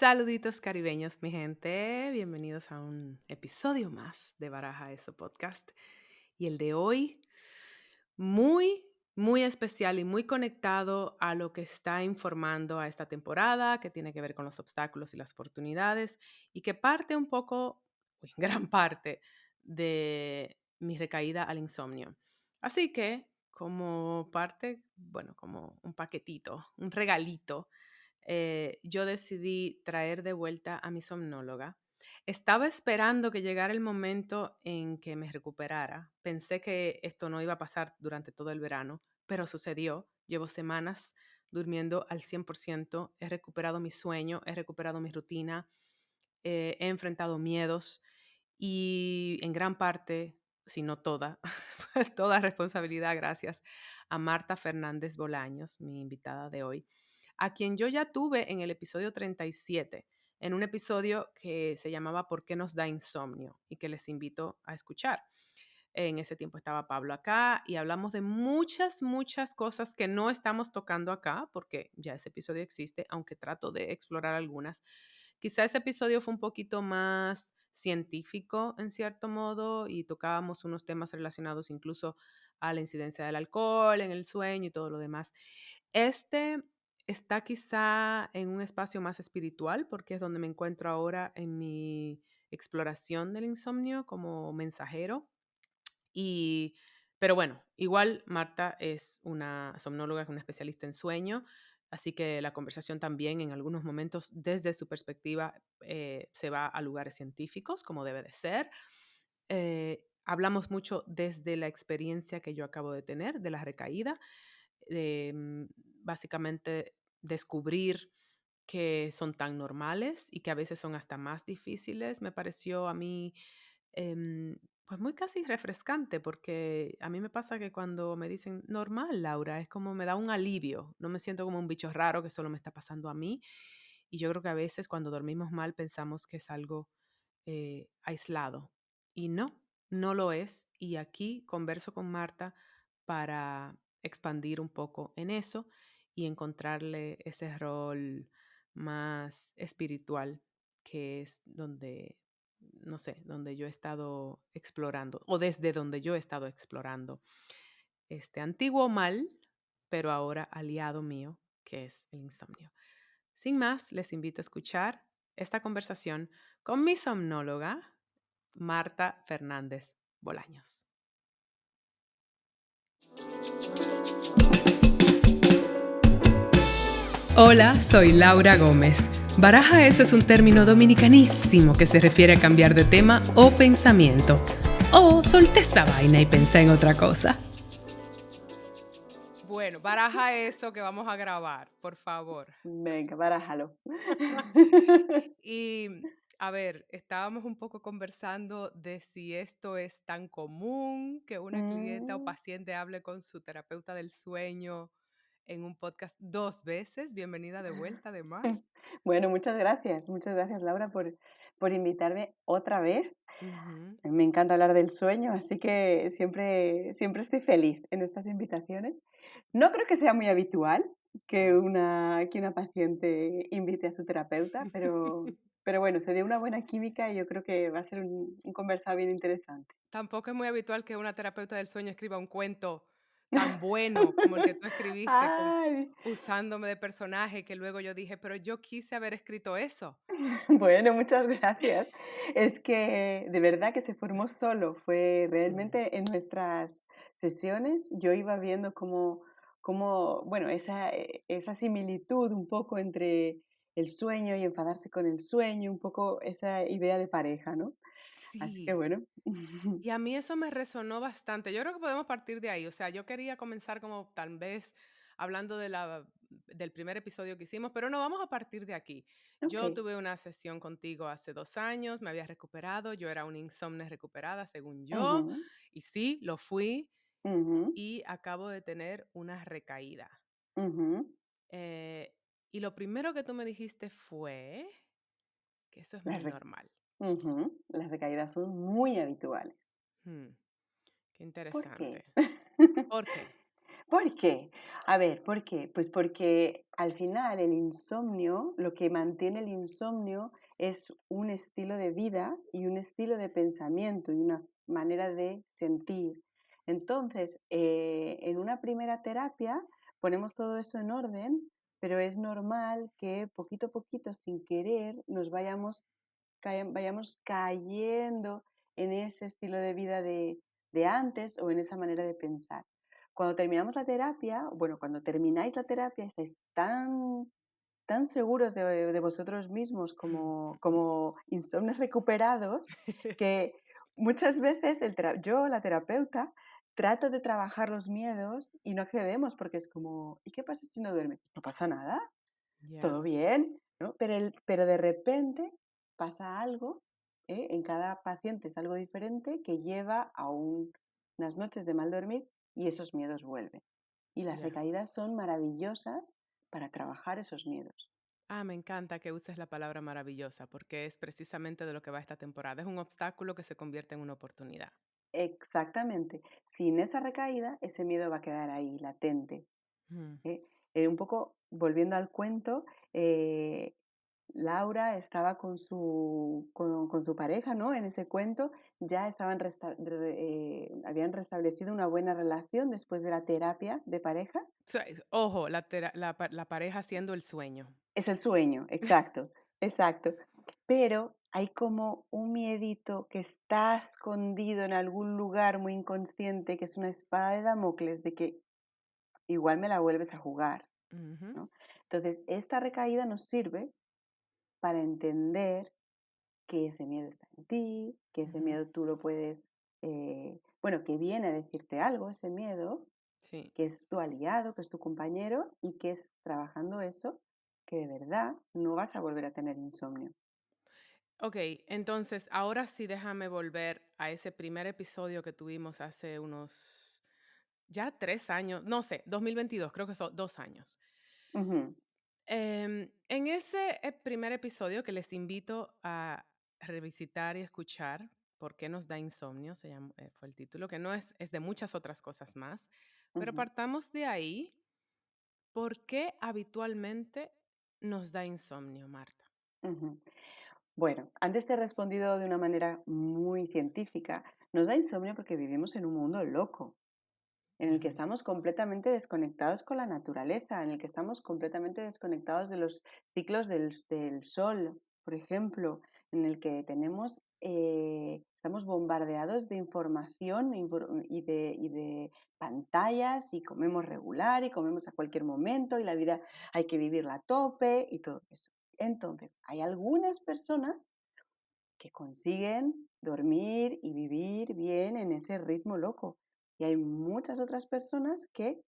Saluditos caribeños, mi gente. Bienvenidos a un episodio más de Baraja Eso Podcast. Y el de hoy, muy especial y muy conectado a lo que está informando a esta temporada, que tiene que ver con los obstáculos y las oportunidades, y que parte un poco, o en gran parte, de mi recaída al insomnio. Así que, como parte, bueno, como un paquetito, un regalito, yo decidí traer de vuelta a mi somnóloga. Estaba esperando que llegara el momento en que me recuperara. Pensé que esto no iba a pasar durante todo el verano, pero sucedió. Llevo semanas durmiendo al 100%, he recuperado mi sueño, he recuperado mi rutina, he enfrentado miedos y en gran parte, si no toda, toda responsabilidad gracias a Marta Fernández Bolaños, mi invitada de hoy, a quien yo ya tuve en el episodio 37, en un episodio que se llamaba ¿Por qué nos da insomnio? Y que les invito a escuchar. En ese tiempo estaba Pablo acá y hablamos de muchas cosas que no estamos tocando acá, porque ya ese episodio existe, aunque trato de explorar algunas. Quizá ese episodio fue un poquito más científico en cierto modo y tocábamos unos temas relacionados incluso a la incidencia del alcohol en el sueño y todo lo demás. Este está quizá en un espacio más espiritual porque es donde me encuentro ahora en mi exploración del insomnio como mensajero. Y, pero bueno, igual Marta es una somnóloga, es una especialista en sueño, así que la conversación también en algunos momentos desde su perspectiva se va a lugares científicos, como debe de ser. Hablamos mucho desde la experiencia que yo acabo de tener, de la recaída, básicamente descubrir que son tan normales y que a veces son hasta más difíciles, me pareció a mí em, pues muy casi refrescante, porque a mí me pasa que cuando me dicen normal, Laura, es como me da un alivio, no me siento como un bicho raro que solo me está pasando a mí. Y yo creo que a veces cuando dormimos mal pensamos que es algo aislado y no, no lo es. Y aquí converso con Marta para expandir un poco en eso y encontrarle ese rol más espiritual que es donde, no sé, donde yo he estado explorando o desde donde yo he estado explorando este antiguo mal, pero ahora aliado mío, que es el insomnio. Sin más, les invito a escuchar esta conversación con mi somnóloga, Marta Fernández Bolaños. Hola, soy Laura Gómez. Baraja eso es un término dominicanísimo que se refiere a cambiar de tema o pensamiento. O solté esa vaina y pensé en otra cosa. Bueno, baraja eso que vamos a grabar, por favor. Venga, barájalo. Y a ver, estábamos un poco conversando de si esto es tan común que una clienta o Mm. paciente hable con su terapeuta del sueño en un podcast 2 veces. Bienvenida de vuelta, además. Bueno, muchas gracias Laura por invitarme otra vez. Ujú. Me encanta hablar del sueño, así que siempre estoy feliz en estas invitaciones. No creo que sea muy habitual que una paciente invite a su terapeuta, pero bueno, se dio una buena química y yo creo que va a ser un conversado bien interesante. Tampoco es muy habitual que una terapeuta del sueño escriba un cuento tan bueno como el que tú escribiste, Ay. usándome de personaje que luego yo dije, pero yo quise haber escrito eso. Bueno, muchas gracias. Es que de verdad que se formó solo. Fue Mm. realmente en nuestras sesiones, yo iba viendo bueno, esa similitud un poco entre el sueño y enfadarse con el sueño, un poco esa idea de pareja, ¿no? Así que Sí. bueno. Y a mí eso me resonó bastante. Yo creo que podemos partir de ahí. O sea, yo quería comenzar como tal vez hablando del primer episodio que hicimos, pero no, vamos a partir de aquí. Yo Okey. tuve una sesión contigo hace 2 años, me había recuperado, yo era una insomne recuperada, según yo, Ujú, y sí, lo fui, ujú, y acabo de tener una recaída. ujú. Eh, y lo primero que tú me dijiste fue que eso es Las muy re normal. Las recaídas son muy habituales. Hmm, qué ¿Por qué? interesante. ¿Por qué? ¿Por qué? A ver, ¿por qué? Pues porque al final el insomnio, lo que mantiene el insomnio es un estilo de vida y un estilo de pensamiento y una manera de sentir. Entonces, en una primera terapia ponemos todo eso en orden, pero es normal que poquito a poquito, sin querer, nos vayamos cayendo en ese estilo de vida de antes o en esa manera de pensar. Cuando terminamos la terapia, bueno, cuando termináis la terapia, estáis tan seguros de vosotros mismos como insomnes recuperados, que muchas veces yo, la terapeuta, trato de trabajar los miedos y no accedemos porque es como, ¿y qué pasa si no duermes? No pasa nada, todo Ya, bien, ¿no? Pero de repente pasa algo, en cada paciente es algo diferente que lleva a unas noches de mal dormir y esos miedos vuelven. Y las ya. recaídas son maravillosas para trabajar esos miedos. Ah, me encanta que uses la palabra maravillosa porque es precisamente de lo que va esta temporada. Es un obstáculo que se convierte en una oportunidad. Exactamente. Sin esa recaída, ese miedo va a quedar ahí, latente. Mm, ¿Eh? Un poco volviendo al cuento, eh, Laura estaba con su pareja, ¿no? En ese cuento ya habían restablecido una buena relación después de la terapia de pareja. Ojo, la pareja siendo el sueño. Es el sueño, exacto, exacto. Pero hay como un miedito que está escondido en algún lugar muy inconsciente, que es una espada de Damocles de que igual me la vuelves a jugar, Ujú, ¿no? Entonces, esta recaída nos sirve para entender que ese miedo está en ti, que ese ujú. miedo tú lo puedes, bueno, que viene a decirte algo, ese miedo, Sí. que es tu aliado, que es tu compañero y que es trabajando eso, que de verdad no vas a volver a tener insomnio. Ok, entonces ahora sí déjame volver a ese primer episodio que tuvimos hace unos, ya 3 años, no sé, 2022, creo que son 2 años. Ujú, En ese primer episodio que les invito a revisitar y escuchar, ¿Por qué nos da insomnio? Fue el título, que no es, es de muchas otras cosas más, pero ujú, partamos de ahí. ¿Por qué habitualmente nos da insomnio, Marta? ujú. Bueno, antes te he respondido de una manera muy científica. Nos da insomnio porque vivimos en un mundo loco, en el que Ujú, estamos completamente desconectados con la naturaleza, en el que estamos completamente desconectados de los ciclos del sol, por ejemplo, en el que estamos bombardeados de información y de pantallas y comemos regular y comemos a cualquier momento y la vida hay que vivirla a tope y todo eso. Entonces, hay algunas personas que consiguen dormir y vivir bien en ese ritmo loco. Y hay muchas otras personas que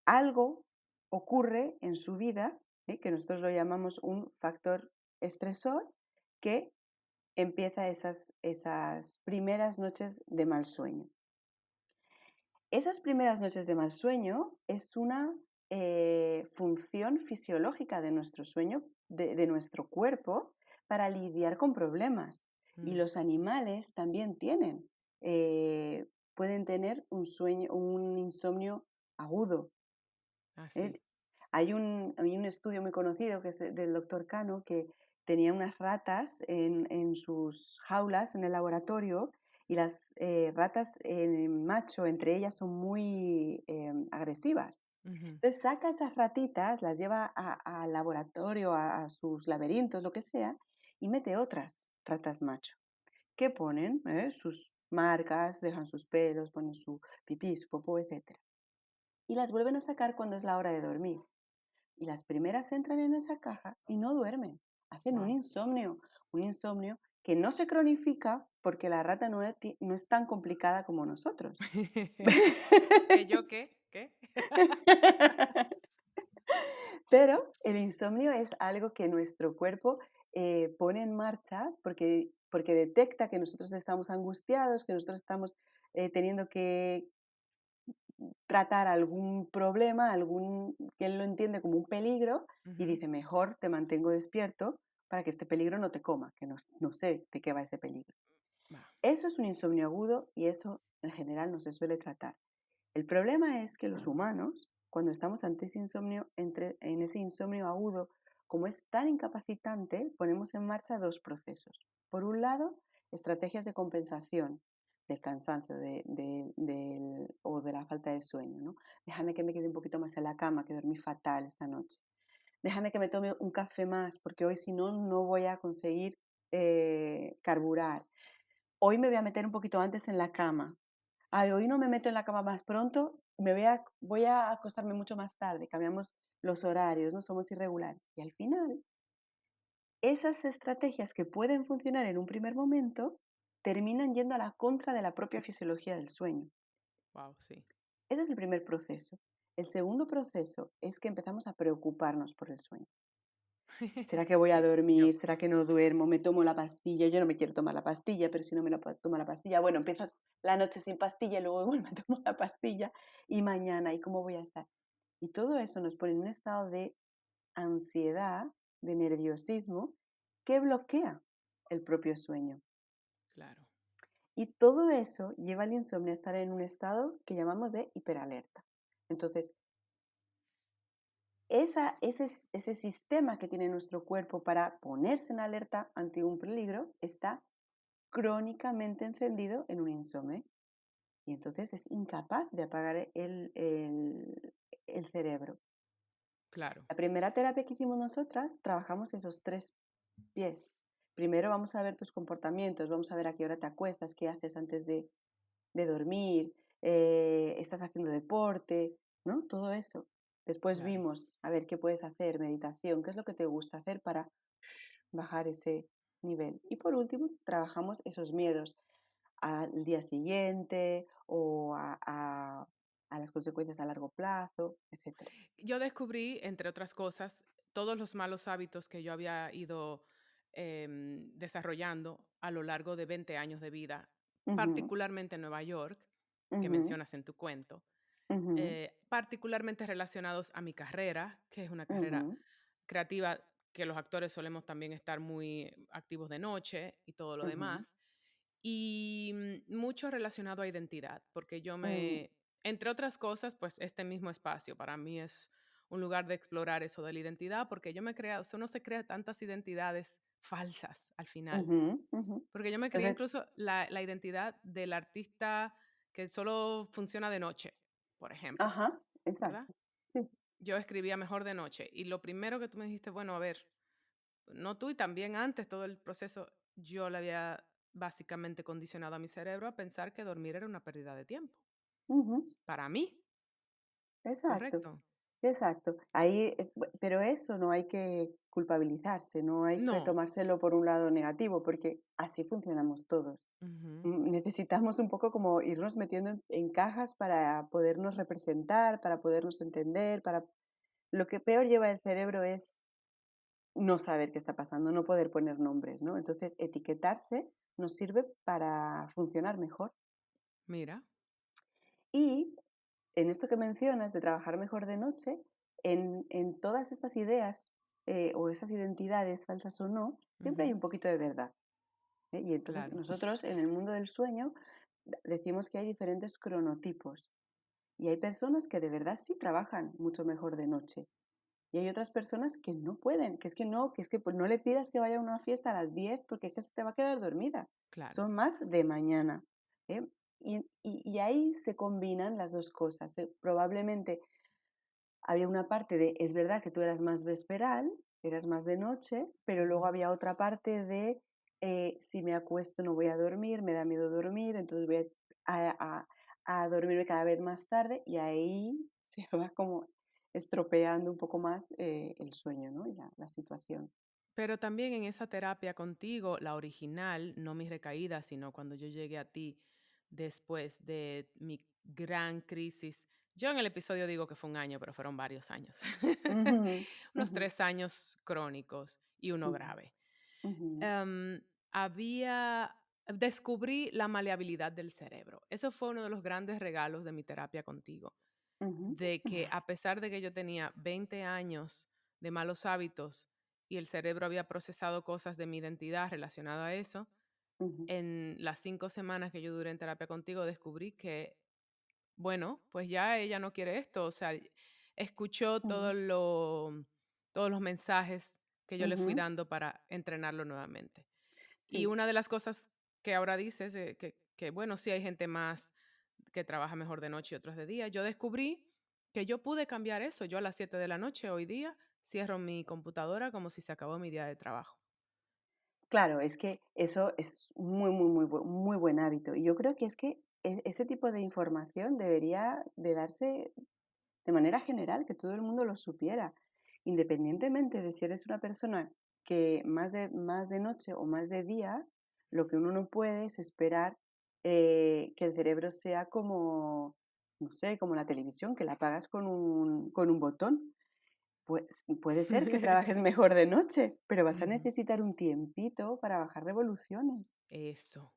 algo ocurre en su vida, que nosotros lo llamamos un factor estresor, que empieza esas primeras noches de mal sueño. Esas primeras noches de mal sueño es una función fisiológica de nuestro sueño, de nuestro cuerpo, para lidiar con problemas. Y mm, los animales también eh, pueden tener un insomnio agudo. ¿Eh? así. Hay un estudio muy conocido que es del doctor Cano, que tenía unas ratas en sus jaulas en el laboratorio y las ratas en macho entre ellas son muy agresivas. Ujú. Entonces saca esas ratitas, las lleva al laboratorio, a sus laberintos, lo que sea, y mete otras ratas macho, que ponen sus marcas, dejan sus pelos, ponen su pipí, su popó, etc. Y las vuelven a sacar cuando es la hora de dormir. Y las primeras entran en esa caja y no duermen. Hacen Wow. un insomnio que no se cronifica porque la rata no es tan complicada como nosotros. ¿Que yo qué? ¿Qué? Pero el insomnio es algo que nuestro cuerpo pone en marcha porque detecta que nosotros estamos angustiados, que nosotros estamos teniendo que tratar algún problema, que él lo entiende como un peligro y Ujú. dice, mejor te mantengo despierto para que este peligro no te coma, que no sé de qué va ese peligro. Va. Eso es un insomnio agudo y eso en general no se suele tratar. El problema es que los humanos, cuando estamos ante ese insomnio, en ese insomnio agudo, como es tan incapacitante, ponemos en marcha dos procesos. Por un lado, estrategias de compensación del cansancio o de la falta de sueño, ¿no? Déjame que me quede un poquito más en la cama, que dormí fatal esta noche. Déjame que me tome un café más, porque hoy si no, no voy a conseguir carburar. Hoy me voy a meter un poquito antes en la cama. Ay, hoy no me meto en la cama más pronto, voy a acostarme mucho más tarde. Cambiamos los horarios, no somos irregulares. Y al final, esas estrategias que pueden funcionar en un primer momento terminan yendo a la contra de la propia fisiología del sueño. Wow, sí. Ese es el primer proceso. El segundo proceso es que empezamos a preocuparnos por el sueño. ¿Será que voy a Sí, dormir? yo. ¿Será que no duermo? ¿Me tomo la pastilla? Yo no me quiero tomar la pastilla, pero si no me tomo la pastilla, bueno, empiezas la noche sin pastilla, luego igual me tomo la pastilla y mañana, ¿y cómo voy a estar? Y todo eso nos pone en un estado de ansiedad, de nerviosismo, que bloquea el propio sueño. Claro, Y todo eso lleva al insomnio a estar en un estado que llamamos de hiperalerta. Entonces, ese sistema que tiene nuestro cuerpo para ponerse en alerta ante un peligro está crónicamente encendido en un insomnio y entonces es incapaz de apagar el cerebro. claro. La primera terapia que hicimos nosotras, trabajamos esos tres pies. Primero vamos a ver tus comportamientos, vamos a ver a qué hora te acuestas, qué haces antes de dormir, estás haciendo deporte, ¿no? Todo eso. Después Claro. vimos a ver qué puedes hacer, meditación, qué es lo que te gusta hacer para bajar ese nivel. Y por último, trabajamos esos miedos al día siguiente o a las consecuencias a largo plazo, etcétera. Yo descubrí, entre otras cosas, todos los malos hábitos que yo había ido desarrollando a lo largo de 20 años de vida, Ujú, particularmente en Nueva York, que ujú, mencionas en tu cuento, ujú, particularmente relacionados a mi carrera, que es una carrera ujú, creativa, que los actores solemos también estar muy activos de noche y todo lo ujú, demás. Y mucho relacionado a identidad, porque mm, entre otras cosas, pues este mismo espacio para mí es un lugar de explorar eso de la identidad, porque yo me he creado, uno se crea tantas identidades falsas al final, ujú, ujú. porque yo me creía Entonces, incluso la identidad del artista que solo funciona de noche, por ejemplo, ajá, ¿verdad? exacto. Sí. Yo escribía mejor de noche y lo primero que tú me dijiste, bueno, a ver, no tú y también antes todo el proceso, yo le había básicamente condicionado a mi cerebro a pensar que dormir era una pérdida de tiempo. Ujú. Para mí, Exacto, ¿correcto? exacto. Ahí, pero eso no hay que culpabilizarse, no hay que No. tomárselo por un lado negativo, porque así funcionamos todos. Ujú. Necesitamos un poco como irnos metiendo en cajas para podernos representar, para podernos entender, para lo que peor lleva el cerebro es no saber qué está pasando, no poder poner nombres, ¿no? Entonces, etiquetarse nos sirve para funcionar mejor. Mira. Y en esto que mencionas de trabajar mejor de noche, en todas estas ideas o esas identidades, falsas o no, siempre hay Ujú. un poquito de verdad. Y entonces Claro. nosotros en el mundo del sueño decimos que hay diferentes cronotipos y hay personas que de verdad sí trabajan mucho mejor de noche. Y hay otras personas que no pueden, que es que pues, no le pidas que vaya a una fiesta a las 10 porque es que se te va a quedar dormida. Claro. Son más de mañana. ¿Eh? Y ahí se combinan las dos cosas. Probablemente había una parte de, es verdad que tú eras más vesperal, eras más de noche, pero luego Ujú. había otra parte de, si me acuesto no voy a dormir, me da miedo dormir, entonces voy a dormirme cada vez más tarde y ahí se va como estropeando un poco más el sueño, ¿no? Y la situación. Pero también en esa terapia contigo, la original, no mi recaída, sino cuando yo llegué a ti después de mi gran crisis. Yo en el episodio digo que fue un año, pero fueron varios años. Ujú, Unos ujú, 3 años crónicos y uno ujú, grave. ujú, Em, descubrí la maleabilidad del cerebro. Eso fue uno de los grandes regalos de mi terapia contigo, ujú, de que a pesar de que yo tenía 20 años de malos hábitos y el cerebro había procesado cosas de mi identidad relacionada a eso, ujú, en las 5 semanas que yo duré en terapia contigo descubrí que bueno, pues ya ella no quiere esto, o sea, escuchó Ujú, todos los mensajes que yo le fui ujú, dando para entrenarlo nuevamente. Y sí. una de las cosas que ahora dices, que bueno, sí hay gente más que trabaja mejor de noche y otros de día. Yo descubrí que yo pude cambiar eso. Yo a las 7 de la noche hoy día cierro mi computadora como si se acabó mi día de trabajo. Claro, es que eso es muy buen hábito. Y yo creo que es que ese tipo de información debería de darse de manera general, que todo el mundo lo supiera, independientemente de si eres una persona que más de noche o más de día, lo que uno no puede es esperar que el cerebro sea como, no sé, como la televisión, que la apagas con un botón. Pues puede ser que trabajes mejor de noche, pero vas a Ujú. necesitar un tiempito para bajar revoluciones. Eso,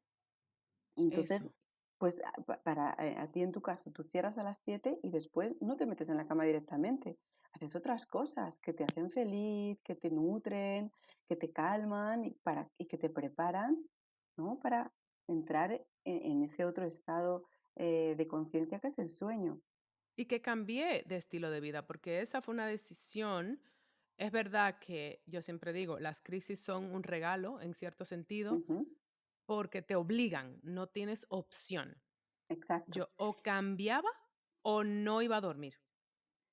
Y entonces, eso. pues para a ti en tu caso, tú cierras a las 7 y después no te metes en la cama directamente. Haces otras cosas que te hacen feliz, que te nutren, que te calman y que te preparan, ¿no? Para entrar en ese otro estado de conciencia que es el sueño. Y que cambié de estilo de vida, porque esa fue una decisión. Es verdad que yo siempre digo, las crisis son un regalo en cierto sentido, Ujú, porque te obligan, no tienes opción. exacto. Yo o cambiaba o no iba a dormir.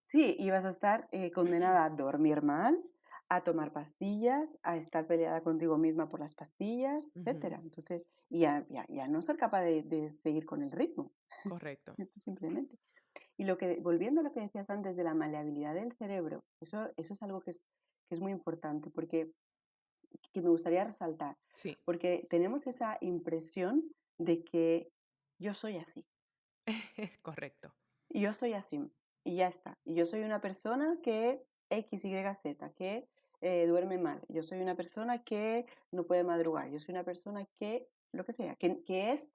Sí, y vas a estar condenada a dormir mal, a tomar pastillas, a estar peleada contigo misma por las pastillas, Ujú, etcétera. Entonces, y a no ser capaz de seguir con el ritmo, correcto. esto simplemente. Y volviendo a lo que decías antes de la maleabilidad del cerebro, eso es algo que es muy importante, porque que me gustaría resaltar, Sí, porque tenemos esa impresión de que yo soy así. correcto. Y yo soy así, y ya está. Y yo soy una persona que X, Y, Z, que duerme mal. Yo soy una persona que no puede madrugar. Yo soy una persona que, lo que sea, que es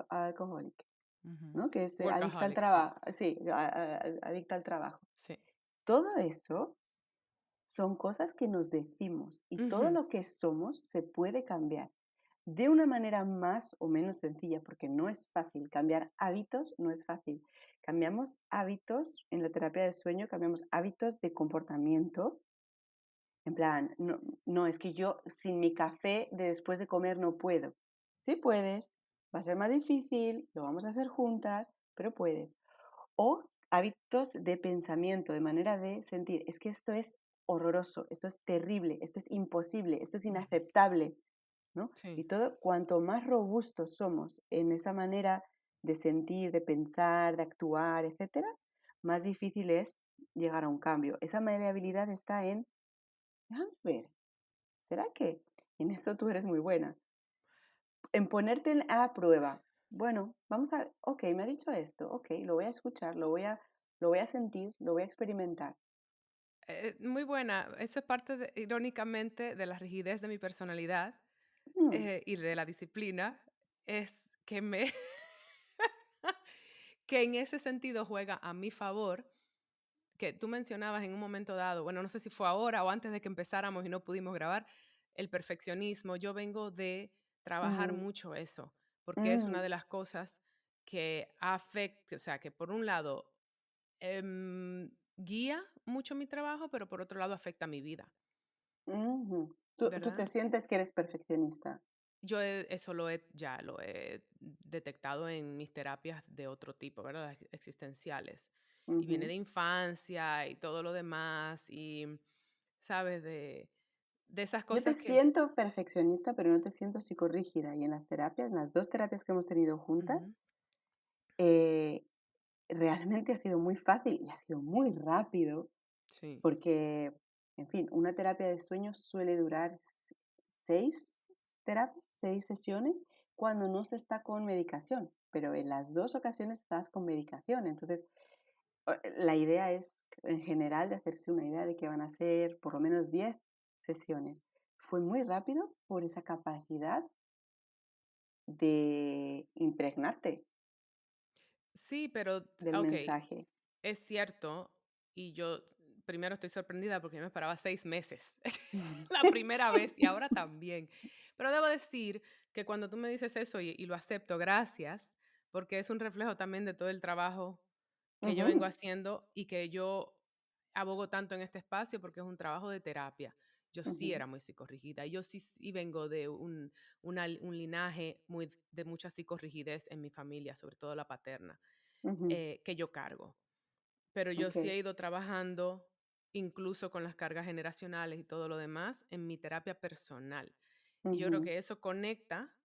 alcoholic, Ujú. ¿no? Que es adicta al Workaholic, sí, trabajo. Sí, adicta al trabajo. sí. Todo eso son cosas que nos decimos y todo Ujú, lo que somos se puede cambiar de una manera más o menos sencilla, porque no es fácil cambiar hábitos, no es fácil. Cambiamos hábitos en la terapia del sueño, cambiamos hábitos de comportamiento. En plan, no, no, es que yo sin mi café de después de comer no puedo. Sí puedes, va a ser más difícil, lo vamos a hacer juntas, pero puedes. O hábitos de pensamiento, de manera de sentir, es que esto es horroroso, esto es terrible, esto es imposible, esto es ujú. inaceptable, ¿no? Y Sí. todo, cuanto más robustos somos en esa manera de sentir, de pensar, de actuar, etcétera, más difícil es llegar a un cambio. Esa maleabilidad está en, déjame ver, ¿será que en eso tú eres muy buena? En ponerte a prueba. Bueno, vamos a, ok, me ha dicho esto, ok, lo voy a escuchar, lo voy a sentir, lo voy a experimentar. Muy buena. Eso es parte, irónicamente, de la rigidez de mi personalidad Mm, y de la disciplina, es que me que en ese sentido juega a mi favor, que tú mencionabas en un momento dado, bueno, no sé si fue ahora o antes de que empezáramos y no pudimos grabar, el perfeccionismo. Yo vengo de trabajar mm, mucho eso, porque es una mm, de las cosas que afecta, o sea, que por un lado guía mucho mi trabajo, pero por otro lado afecta mi vida, ujú. Tú te ¿verdad? sientes que eres perfeccionista. Eso ya lo he detectado en mis terapias de otro tipo, ¿verdad? Las existenciales. Y viene de Ujú. infancia y todo lo demás y, ¿sabes? De esas Yo te cosas que... siento perfeccionista, pero no te siento psicorrígida. Y en las terapias, en las 2 terapias que hemos tenido juntas, Ujú, eh, realmente ha sido muy fácil y ha sido muy rápido, sí, porque, en fin, una terapia de sueño suele durar 6 terapias, 6 sesiones, cuando no se está con medicación, pero en las 2 ocasiones estás con medicación. Entonces, la idea es, en general, de hacerse una idea de que van a ser por lo menos 10 sesiones. Fue muy rápido por esa capacidad de impregnarte sí, pero, del ok, mensaje. es cierto, y yo primero estoy sorprendida porque yo me esperaba 6 meses la primera vez y ahora también. Pero debo decir que cuando tú me dices eso y lo acepto, gracias, porque es un reflejo también de todo el trabajo que yo vengo Ujú, haciendo y que yo abogo tanto en este espacio porque es un trabajo de terapia. Yo sí ujú, era muy psicorrígida. Yo sí vengo de un linaje de mucha psicorrigidez en mi familia, sobre todo la paterna, ujú. que yo cargo. Pero yo sí Okey. he ido trabajando, incluso con las cargas generacionales y todo lo demás, en mi terapia personal. Y yo creo Ujú, que eso conecta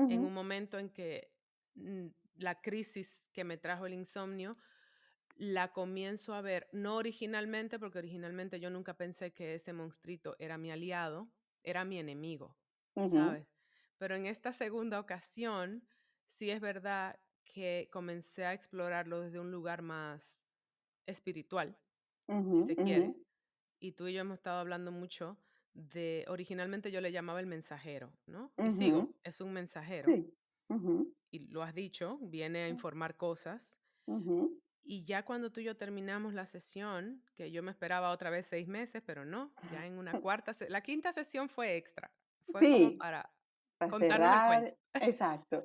en un ujú, momento en que la crisis que me trajo el insomnio la comienzo a ver, no originalmente, porque originalmente yo nunca pensé que ese monstruito era mi aliado, era mi enemigo, ujú, ¿sabes? Pero en esta segunda ocasión, sí es verdad que comencé a explorarlo desde un lugar más espiritual, ujú, si se ujú. quiere. Y tú y yo hemos estado hablando mucho de, originalmente yo le llamaba el mensajero, ¿no? Y Ujú, sigo, es un mensajero, sí. Ujú, y lo has dicho, viene a informar cosas. ujú. Y ya cuando tú y yo terminamos la sesión, que yo me esperaba otra vez 6 meses, pero no, ya en una la quinta sesión fue extra, fue como Sí, para para contarnos el cuento. cerrar, exacto.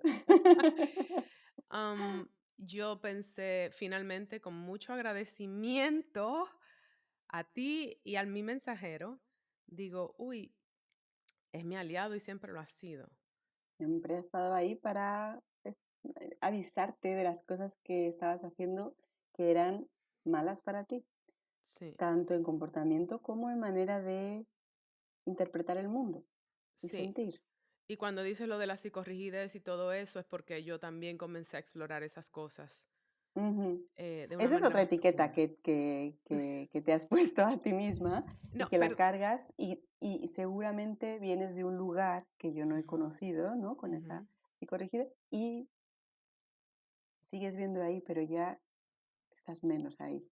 Yo pensé finalmente con mucho agradecimiento a ti y al mi mensajero, digo, uy, es mi aliado y siempre lo ha sido. Siempre ha estado ahí para avisarte de las cosas que estabas haciendo que eran malas para ti, Sí, tanto en comportamiento como en manera de interpretar el mundo y sí. sentir. Y cuando dices lo de la psicorrigidez y todo eso, es porque yo también comencé a explorar esas cosas Ujú. de una Esa es manera otra más etiqueta profunda. que te has puesto a ti misma y No, que la pero cargas y seguramente vienes de un lugar que yo no he ujú, conocido, ¿no? Con esa ujú. psicorrígida y sigues viendo ahí, pero ya estás menos ahí.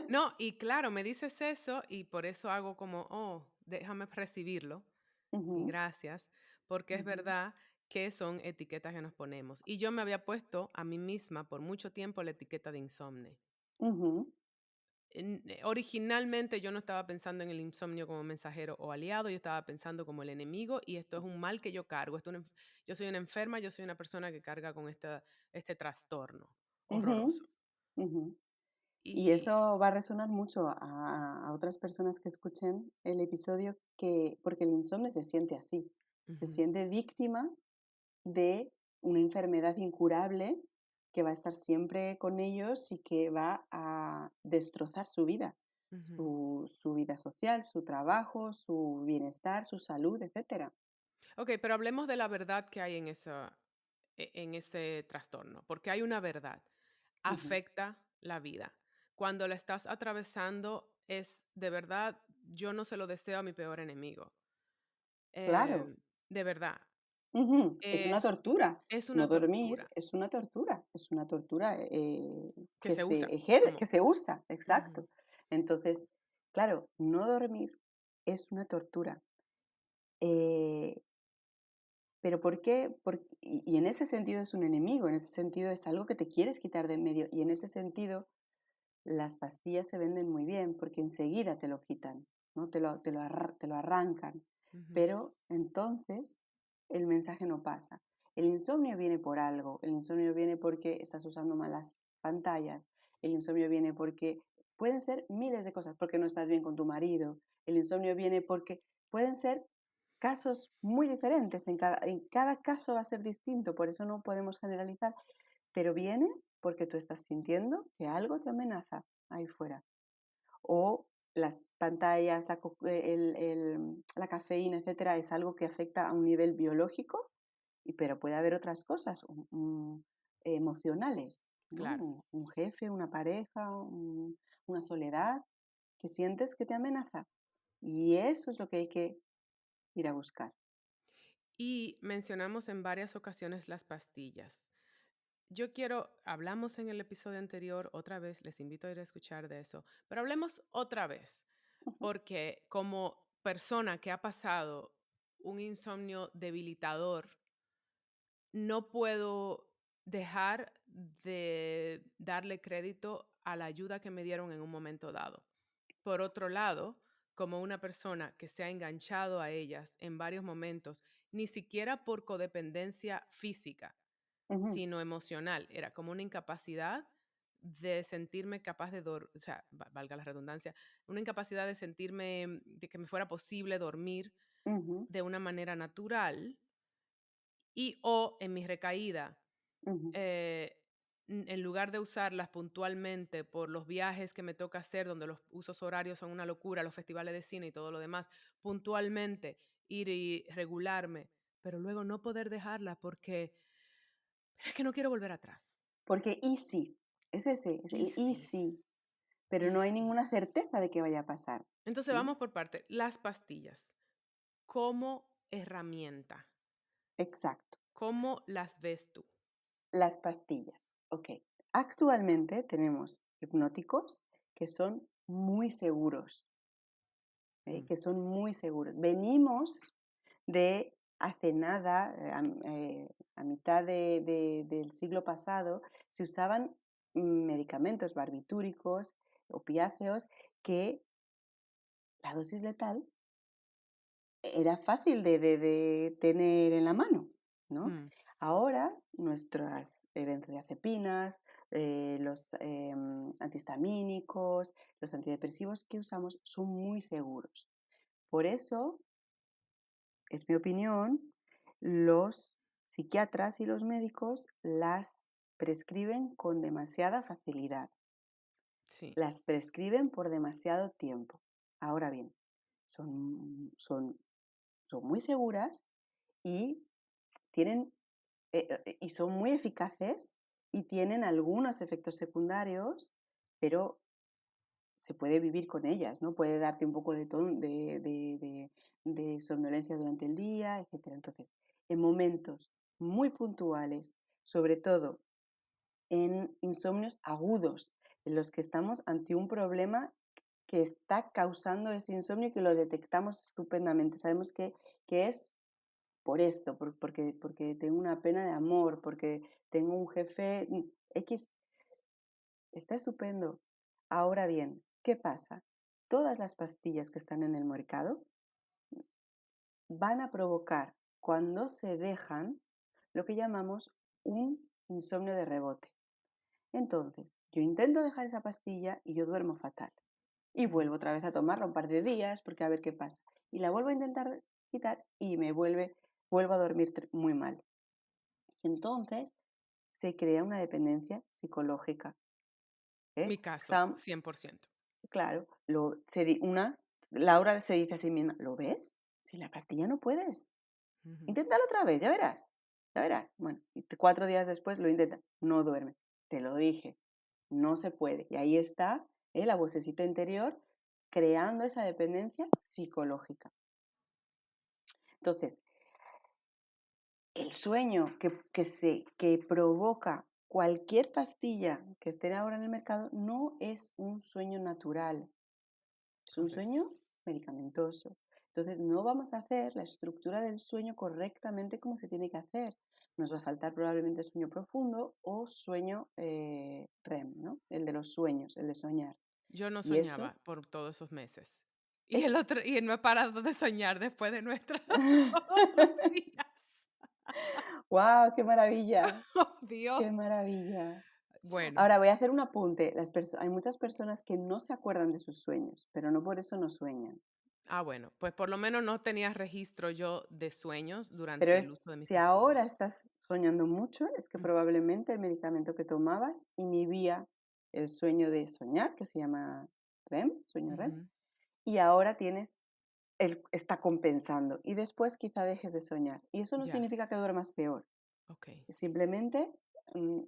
No, y claro, me dices eso y por eso hago como, oh, déjame recibirlo y Ujú, gracias, porque es ujú, verdad que son etiquetas que nos ponemos. Y yo me había puesto a mí misma por mucho tiempo la etiqueta de insomne. ujú. Originalmente yo no estaba pensando en el insomnio como mensajero o aliado, yo estaba pensando como el enemigo y esto es un mal que yo cargo. Yo soy una enferma, yo soy una persona que carga con este trastorno Ujú, horroroso. ujú. Y Y eso va a resonar mucho a otras personas que escuchen el episodio porque el insomnio se siente así, se ujú, siente víctima de una enfermedad incurable que va a estar siempre con ellos y que va a destrozar su vida, ujú. su vida social, su trabajo, su bienestar, su salud, etcétera. Ok, pero hablemos de la verdad que hay en ese trastorno, porque hay una verdad. Ujú. Afecta la vida. Cuando la estás atravesando, es de verdad, yo no se lo deseo a mi peor enemigo. Claro. De verdad, Ujú. Es una es, tortura. es No una dormir tortura es una tortura que se usa que como... se usa, Ujú, exacto. Entonces, claro, no dormir es una tortura. Eh, Pero ¿por qué? Y en ese sentido es un enemigo, en ese sentido es algo que te quieres quitar de en medio, y en ese sentido las pastillas se venden muy bien porque enseguida te lo quitan, ¿no? Te lo arrancan. ujú, Pero entonces el mensaje no pasa. El insomnio viene por algo, el insomnio viene porque estás usando malas pantallas, el insomnio viene porque pueden ser miles de cosas, porque no estás bien con tu marido, el insomnio viene porque pueden ser casos muy diferentes, en cada caso va a ser distinto, por eso no podemos generalizar, pero viene porque tú estás sintiendo que algo te amenaza ahí fuera. O las pantallas, la cafeína, etcétera, es algo que afecta a un nivel biológico, pero puede haber otras cosas emocionales, ¿no? claro. Un jefe, una pareja, una soledad que sientes que te amenaza. Y eso es lo que hay que ir a buscar. Y mencionamos en varias ocasiones las pastillas. Hablamos en el episodio anterior otra vez, les invito a ir a escuchar de eso, pero hablemos otra vez, Ujú. porque como persona que ha pasado un insomnio debilitador, no puedo dejar de darle crédito a la ayuda que me dieron en un momento dado. Por otro lado, como una persona que se ha enganchado a ellas en varios momentos, ni siquiera por codependencia física, Ujú, sino emocional. Era como una incapacidad de sentirme capaz de dormir, o sea, valga la redundancia, una incapacidad de sentirme, de que me fuera posible dormir ujú, de una manera natural y o en mi recaída, ujú. eh, en lugar de usarlas puntualmente por los viajes que me toca hacer, donde los usos horarios son una locura, los festivales de cine y todo lo demás, puntualmente ir y regularme, pero luego no poder dejarla porque es que no quiero volver atrás. Porque y sí, es ese Y y sí, sí, pero y no hay sí. ninguna certeza de que vaya a pasar, Entonces ¿no? vamos por parte. Las pastillas, como herramienta, Exacto. ¿cómo las ves tú? Las pastillas, okey. Actualmente tenemos hipnóticos que son muy seguros, Mm, que son muy seguros. Venimos de hace nada, a mitad del siglo pasado, se usaban medicamentos barbitúricos, opiáceos, que la dosis letal era fácil de tener en la mano, ¿no? mm, Ahora nuestras, benzodiazepinas, los, antihistamínicos, los antidepresivos que usamos son muy seguros. Por eso, es mi opinión, los psiquiatras y los médicos las prescriben con demasiada facilidad, sí, las prescriben por demasiado tiempo. Ahora bien, son son son muy seguras y tienen, y son muy eficaces y tienen algunos efectos secundarios, pero se puede vivir con ellas, ¿no? Puede darte un poco de somnolencia durante el día, etcétera. Entonces, en momentos muy puntuales, sobre todo en insomnios agudos, en los que estamos ante un problema que está causando ese insomnio y que lo detectamos estupendamente. Sabemos que es por esto, porque tengo una pena de amor, porque tengo un jefe X, está estupendo. Ahora bien, ¿qué pasa? Todas las pastillas que están en el mercado van a provocar, cuando se dejan, lo que llamamos un insomnio de rebote. Entonces, yo intento dejar esa pastilla y yo duermo fatal. Y mm, vuelvo otra vez a tomarla un par de días porque a ver qué pasa. Y la vuelvo a intentar quitar y vuelvo a dormir muy mal. Entonces, se crea una dependencia psicológica, ¿eh? mi caso, Sam, 100%. claro, Laura se dice a sí misma, ¿lo ves? Si la pastilla no puedes. Ujú. Inténtalo otra vez, ya verás. Ya verás. Bueno, y 4 días después lo intentas, no duerme. Te lo dije, no se puede. Y ahí está, la vocecita interior creando esa dependencia psicológica. Entonces, el sueño que provoca cualquier pastilla que esté ahora en el mercado no es un sueño natural, es un Correcto. sueño medicamentoso. Entonces, no vamos a hacer la estructura del sueño correctamente como se tiene que hacer. Nos va a faltar probablemente sueño profundo o sueño REM, ¿no? El de los sueños, el de soñar. Yo no Y eso soñaba por todos esos meses. es... Y no he parado de soñar después de nuestra todos los días. ¡Wow! ¡Qué maravilla! Oh, Dios. ¡Qué maravilla! Bueno, Ahora voy a hacer un apunte. Hay muchas personas que no se acuerdan de sus sueños, pero no por eso no sueñan. bueno, pues por lo menos no tenía registro yo de sueños Pero durante el es, uso de mis si ahora pastillas. estás soñando mucho, es que Mm, probablemente el medicamento que tomabas inhibía el sueño de soñar, que se llama REM, sueño REM, ujú, y ahora está compensando. Y después quizá dejes de soñar. Y eso no ya, significa que duermas peor, okey, simplemente mm,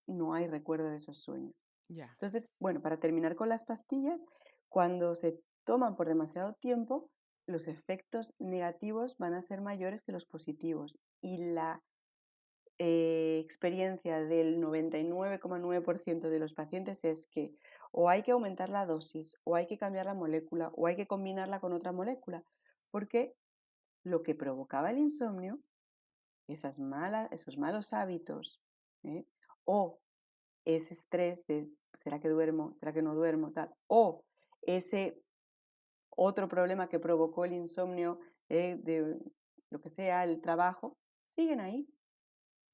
no hay recuerdo de esos sueños. ya, Entonces, bueno, para terminar con las pastillas, cuando se toman por demasiado tiempo, los efectos negativos van a ser mayores que los positivos. Y la experiencia del 99,9% de los pacientes es que o hay que aumentar la dosis, o hay que cambiar la molécula, o hay que combinarla con otra molécula, porque lo que provocaba el insomnio, esos malos hábitos, ¿eh? O ese estrés de ¿será que duermo? ¿Será que no duermo? Tal. O ese otro problema que provocó el insomnio, de lo que sea, el trabajo, siguen ahí.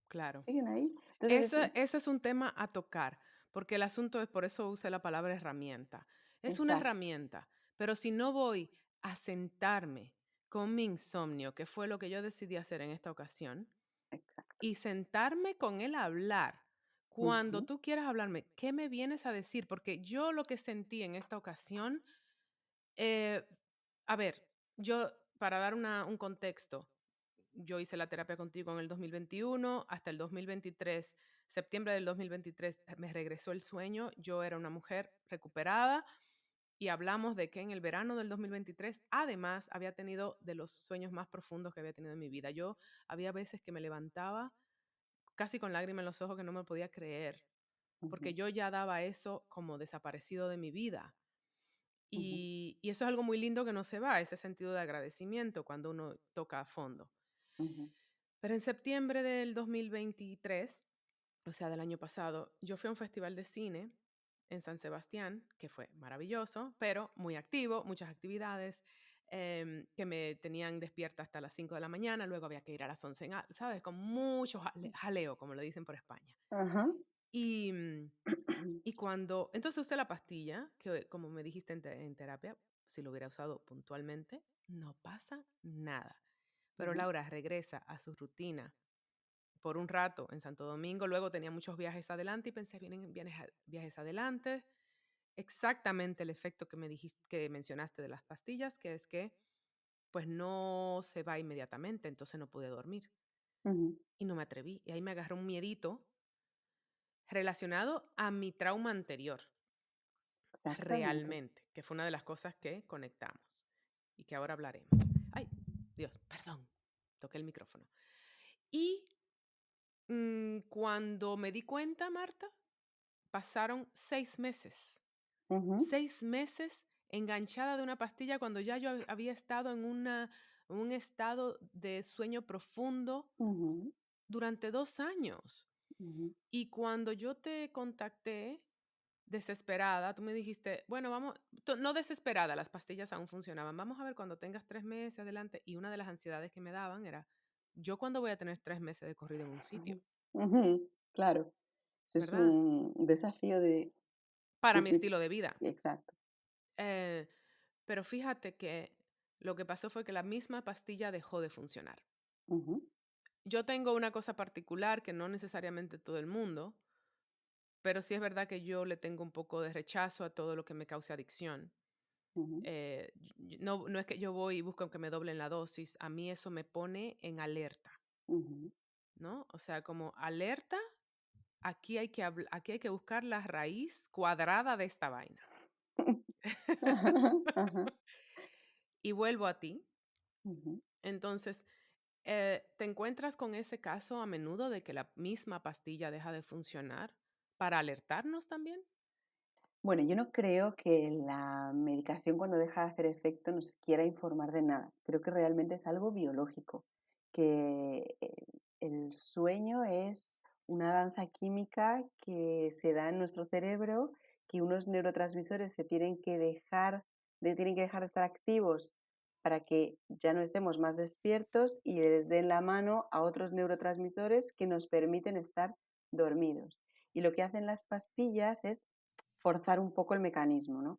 claro. siguen ahí. Entonces, Ese es un tema a tocar, porque el asunto es, por eso usé la palabra herramienta. Es una exacto, herramienta, pero si no voy a sentarme con mi insomnio, que fue lo que yo decidí hacer en esta ocasión, exacto. y sentarme con él a hablar, cuando Ujú, tú quieras hablarme, ¿qué me vienes a decir? Porque yo lo que sentí en esta ocasión, eh, a ver, yo, para dar un contexto, yo hice la terapia contigo en el 2021, hasta el 2023, septiembre del 2023, me regresó el sueño. Yo era una mujer recuperada y hablamos de que en el verano del 2023, además, había tenido de los sueños más profundos que había tenido en mi vida. Yo había veces que me levantaba casi con lágrimas en los ojos que no me podía creer, porque ujú, yo ya daba eso como desaparecido de mi vida. ujú, Y eso es algo muy lindo que no se va, ese sentido de agradecimiento cuando uno toca a fondo. ujú, Pero en septiembre del 2023, o sea, del año pasado, yo fui a un festival de cine en San Sebastián, que fue maravilloso, pero muy activo, muchas actividades que me tenían despierta hasta las 5 de la mañana, luego había que ir a las 11, ¿sabes? Con mucho jaleo, como lo dicen por España. ajá, Y, y cuando, entonces usé la pastilla, que como me dijiste en terapia, si lo hubiera usado puntualmente, no pasa nada. Pero ujú, Laura regresa a su rutina por un rato en Santo Domingo, luego tenía muchos viajes adelante y pensé, vienen viajes adelante, exactamente el efecto que me dijiste, que mencionaste de las pastillas, que es que pues no se va inmediatamente, entonces no pude dormir ujú, y no me atreví. Y ahí me agarró un miedito relacionado a mi trauma anterior, exactamente. realmente, que fue una de las cosas que conectamos y que ahora hablaremos. Ay, Dios, perdón, toqué el micrófono. Y cuando me di cuenta, Marta, pasaron 6 meses. Ujú, 6 meses enganchada de una pastilla cuando ya yo había estado en un estado de sueño profundo ujú, durante 2 años. ujú, Y cuando yo te contacté, desesperada, tú me dijiste: "Bueno, vamos", no desesperada, las pastillas aún funcionaban, "Vamos a ver cuando tengas 3 meses, adelante". Y una de las ansiedades que me daban era: "¿Yo cuándo voy a tener 3 meses de corrido en un sitio?", ujú, ujú, claro. Eso es ¿verdad? un desafío Para de mi que estilo de vida. exacto. Eh, pero fíjate que lo que pasó fue que la misma pastilla dejó de funcionar. Ujú, Yo tengo una cosa particular que no necesariamente todo el mundo, pero sí es verdad que yo le tengo un poco de rechazo a todo lo que me cause adicción. ujú, No es que yo voy y busco que me doblen la dosis, a mí eso me pone en alerta, ujú. ¿no? O sea, como alerta, aquí hay que buscar la raíz cuadrada de esta vaina. Ajá, ajá, Y vuelvo a ti. ujú. Entonces, ¿te encuentras con ese caso a menudo de que la misma pastilla deja de funcionar para alertarnos también? Bueno, yo no creo que la medicación cuando deja de hacer efecto nos quiera informar de nada. Creo que realmente es algo biológico, que el sueño es una danza química que se da en nuestro cerebro, que unos neurotransmisores se tienen que dejar de estar activos para que ya no estemos más despiertos y les den la mano a otros neurotransmisores que nos permiten estar dormidos. Y lo que hacen las pastillas es forzar un poco el mecanismo, ¿no?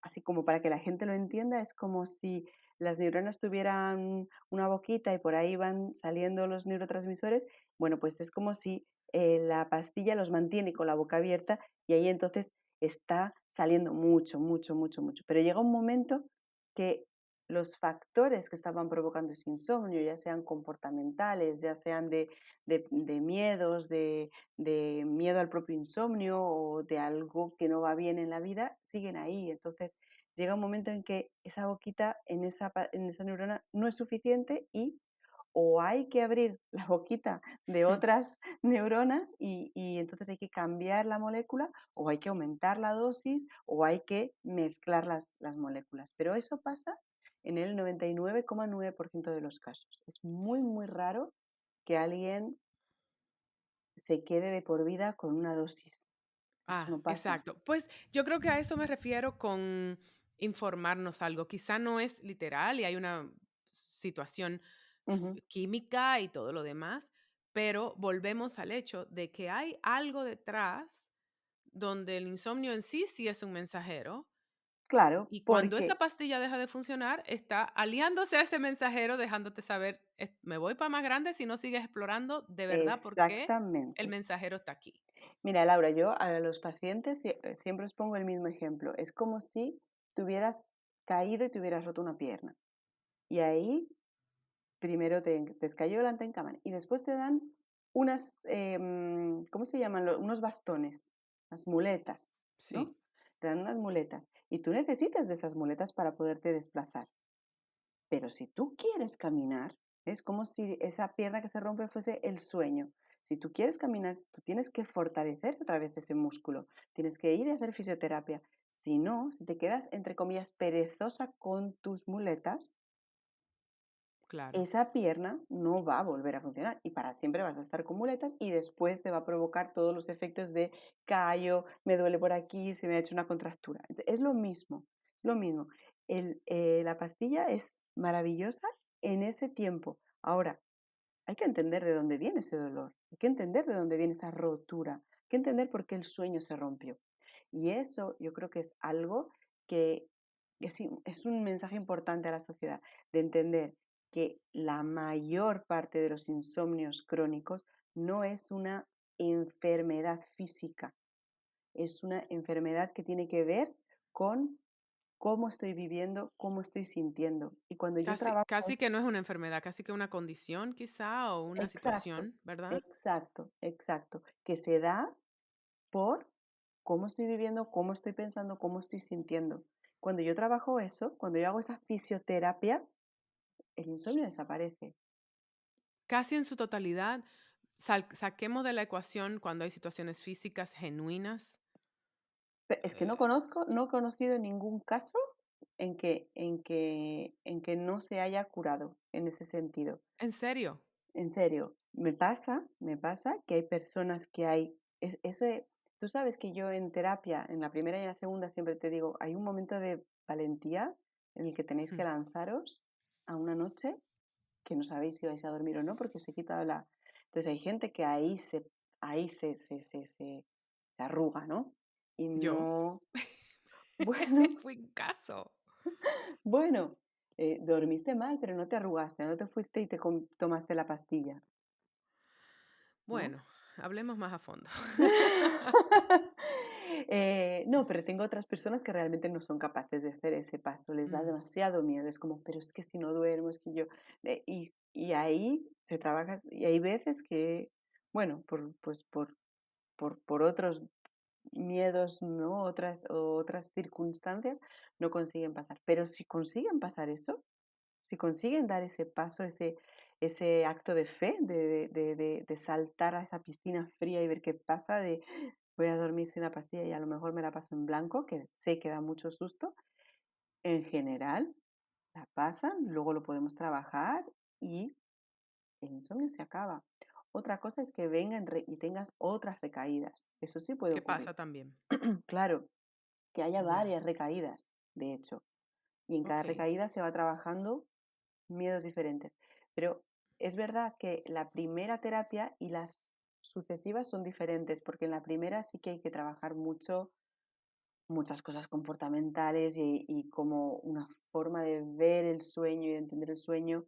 Así como para que la gente lo entienda, es como si las neuronas tuvieran una boquita y por ahí van saliendo los neurotransmisores. Bueno, pues es como si la pastilla los mantiene con la boca abierta y ahí entonces está saliendo mucho, mucho, mucho, mucho. Pero llega un momento que los factores que estaban provocando ese insomnio, ya sean comportamentales, ya sean de miedos, de miedo al propio insomnio o de algo que no va bien en la vida, siguen ahí. Entonces, llega un momento en que esa boquita en esa neurona no es suficiente y o hay que abrir la boquita de otras neuronas y entonces hay que cambiar la molécula o hay que aumentar la dosis o hay que mezclar las moléculas. Pero eso pasa en el 99,9% de los casos. Es muy, muy raro que alguien se quede de por vida con una dosis. Eso Ah, no pasa. exacto. Pues yo creo que a eso me refiero con informarnos algo. Quizá no es literal y hay una situación Ujú, química y todo lo demás, pero volvemos al hecho de que hay algo detrás donde el insomnio en sí sí es un mensajero Claro, y cuando esa porque pastilla deja de funcionar, está aliándose a ese mensajero, dejándote saber, me voy para más grande si no sigues explorando de verdad porque el exactamente. mensajero está aquí. Mira, Laura, yo a los pacientes siempre os pongo el mismo ejemplo. Es como si te hubieras caído y te hubieras roto una pierna. Y ahí primero te escayolan, en cama y después te dan unas, ¿cómo se llaman? Unos bastones, las muletas, ¿no? Sí, Te dan unas muletas y tú necesitas de esas muletas para poderte desplazar. Pero si tú quieres caminar, es como si esa pierna que se rompe fuese el sueño. Si tú quieres caminar, tú tienes que fortalecer otra vez ese músculo, tienes que ir a hacer fisioterapia. Si no, si te quedas, entre comillas, perezosa con tus muletas, claro. esa pierna no va a volver a funcionar y para siempre vas a estar con muletas y después te va a provocar todos los efectos de callo, me duele por aquí, se me ha hecho una contractura. Es lo mismo, es lo mismo. La pastilla es maravillosa en ese tiempo. Ahora, hay que entender de dónde viene ese dolor, hay que entender de dónde viene esa rotura, hay que entender por qué el sueño se rompió. Y eso yo creo que es algo que es un mensaje importante a la sociedad, de entender que la mayor parte de los insomnios crónicos no es una enfermedad física, es una enfermedad que tiene que ver con cómo estoy viviendo, cómo estoy sintiendo. Y cuando yo Casi, trabajo casi que esto, no es una enfermedad, casi que una condición quizá o una exacto, situación, ¿verdad? exacto, exacto, que se da por cómo estoy viviendo, cómo estoy pensando, cómo estoy sintiendo. Cuando yo trabajo eso, cuando yo hago esa fisioterapia, el insomnio desaparece. Casi en su totalidad, saquemos de la ecuación cuando hay situaciones físicas genuinas. Es que eh, no he conocido ningún caso en que no se haya curado en ese sentido. ¿En serio? En serio, me pasa que hay personas que hay, tú sabes que yo en terapia, en la primera y en la segunda, siempre te digo, hay un momento de valentía en el que tenéis que Ujú. lanzaros a una noche que no sabéis si vais a dormir o no porque os he quitado la... Entonces hay gente que ahí se arruga, ¿no? Y Yo. no, bueno, Fui un caso. bueno, dormiste mal, pero no te arrugaste, no te fuiste y tomaste la pastilla, ¿no? Bueno, hablemos más a fondo. No, pero tengo otras personas que realmente no son capaces de hacer ese paso, les da Mm, demasiado miedo, es como, pero es que si no duermo, es que yo, y ahí se trabaja, y hay veces que, bueno, por otros miedos, ¿no? Otras circunstancias, no consiguen pasar. Pero si consiguen pasar eso, si consiguen dar ese paso, ese acto de fe, de saltar a esa piscina fría y ver qué pasa, de voy a dormir sin la pastilla y a lo mejor me la paso en blanco, que sé que da mucho susto, en general la pasan, luego lo podemos trabajar y el insomnio se acaba. Otra cosa es que vengan y tengas otras recaídas. Eso sí puede ¿Qué ocurrir. pasa también? Claro, que haya Ya, varias recaídas, de hecho, y en cada ok. recaída se va trabajando miedos diferentes. Pero es verdad que la primera terapia y las sucesivas son diferentes, porque en la primera sí que hay que trabajar mucho, muchas cosas comportamentales y como una forma de ver el sueño y de entender el sueño,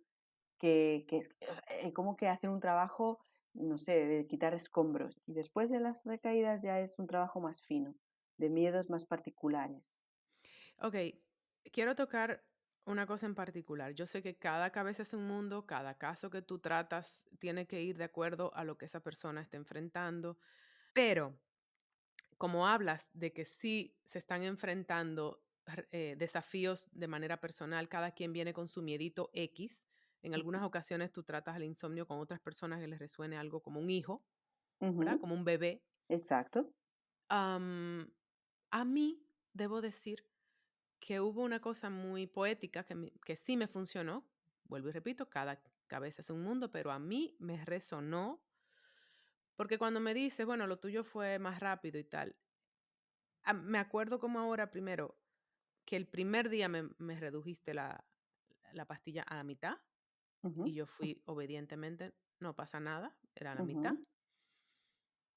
que es o sea, como que hacen un trabajo, no sé, de quitar escombros. Y después de las recaídas ya es un trabajo más fino, de miedos más particulares. Ok, quiero tocar una cosa en particular. Yo sé que cada cabeza es un mundo, cada caso que tú tratas tiene que ir de acuerdo a lo que esa persona está enfrentando, pero como hablas de que sí se están enfrentando desafíos de manera personal, cada quien viene con su miedito X. En algunas ocasiones tú tratas el insomnio con otras personas que les resuene algo como un hijo, ¿verdad? Ujú, Como un bebé. exacto. Am, a mí, debo decir que hubo una cosa muy poética que sí me funcionó. Vuelvo y repito, cada cabeza es un mundo, pero a mí me resonó porque cuando me dices, bueno, lo tuyo fue más rápido y tal, me acuerdo como ahora primero que el primer día me redujiste la pastilla a la mitad y Ujú. yo fui obedientemente. no pasa nada, era la mitad. Ujú,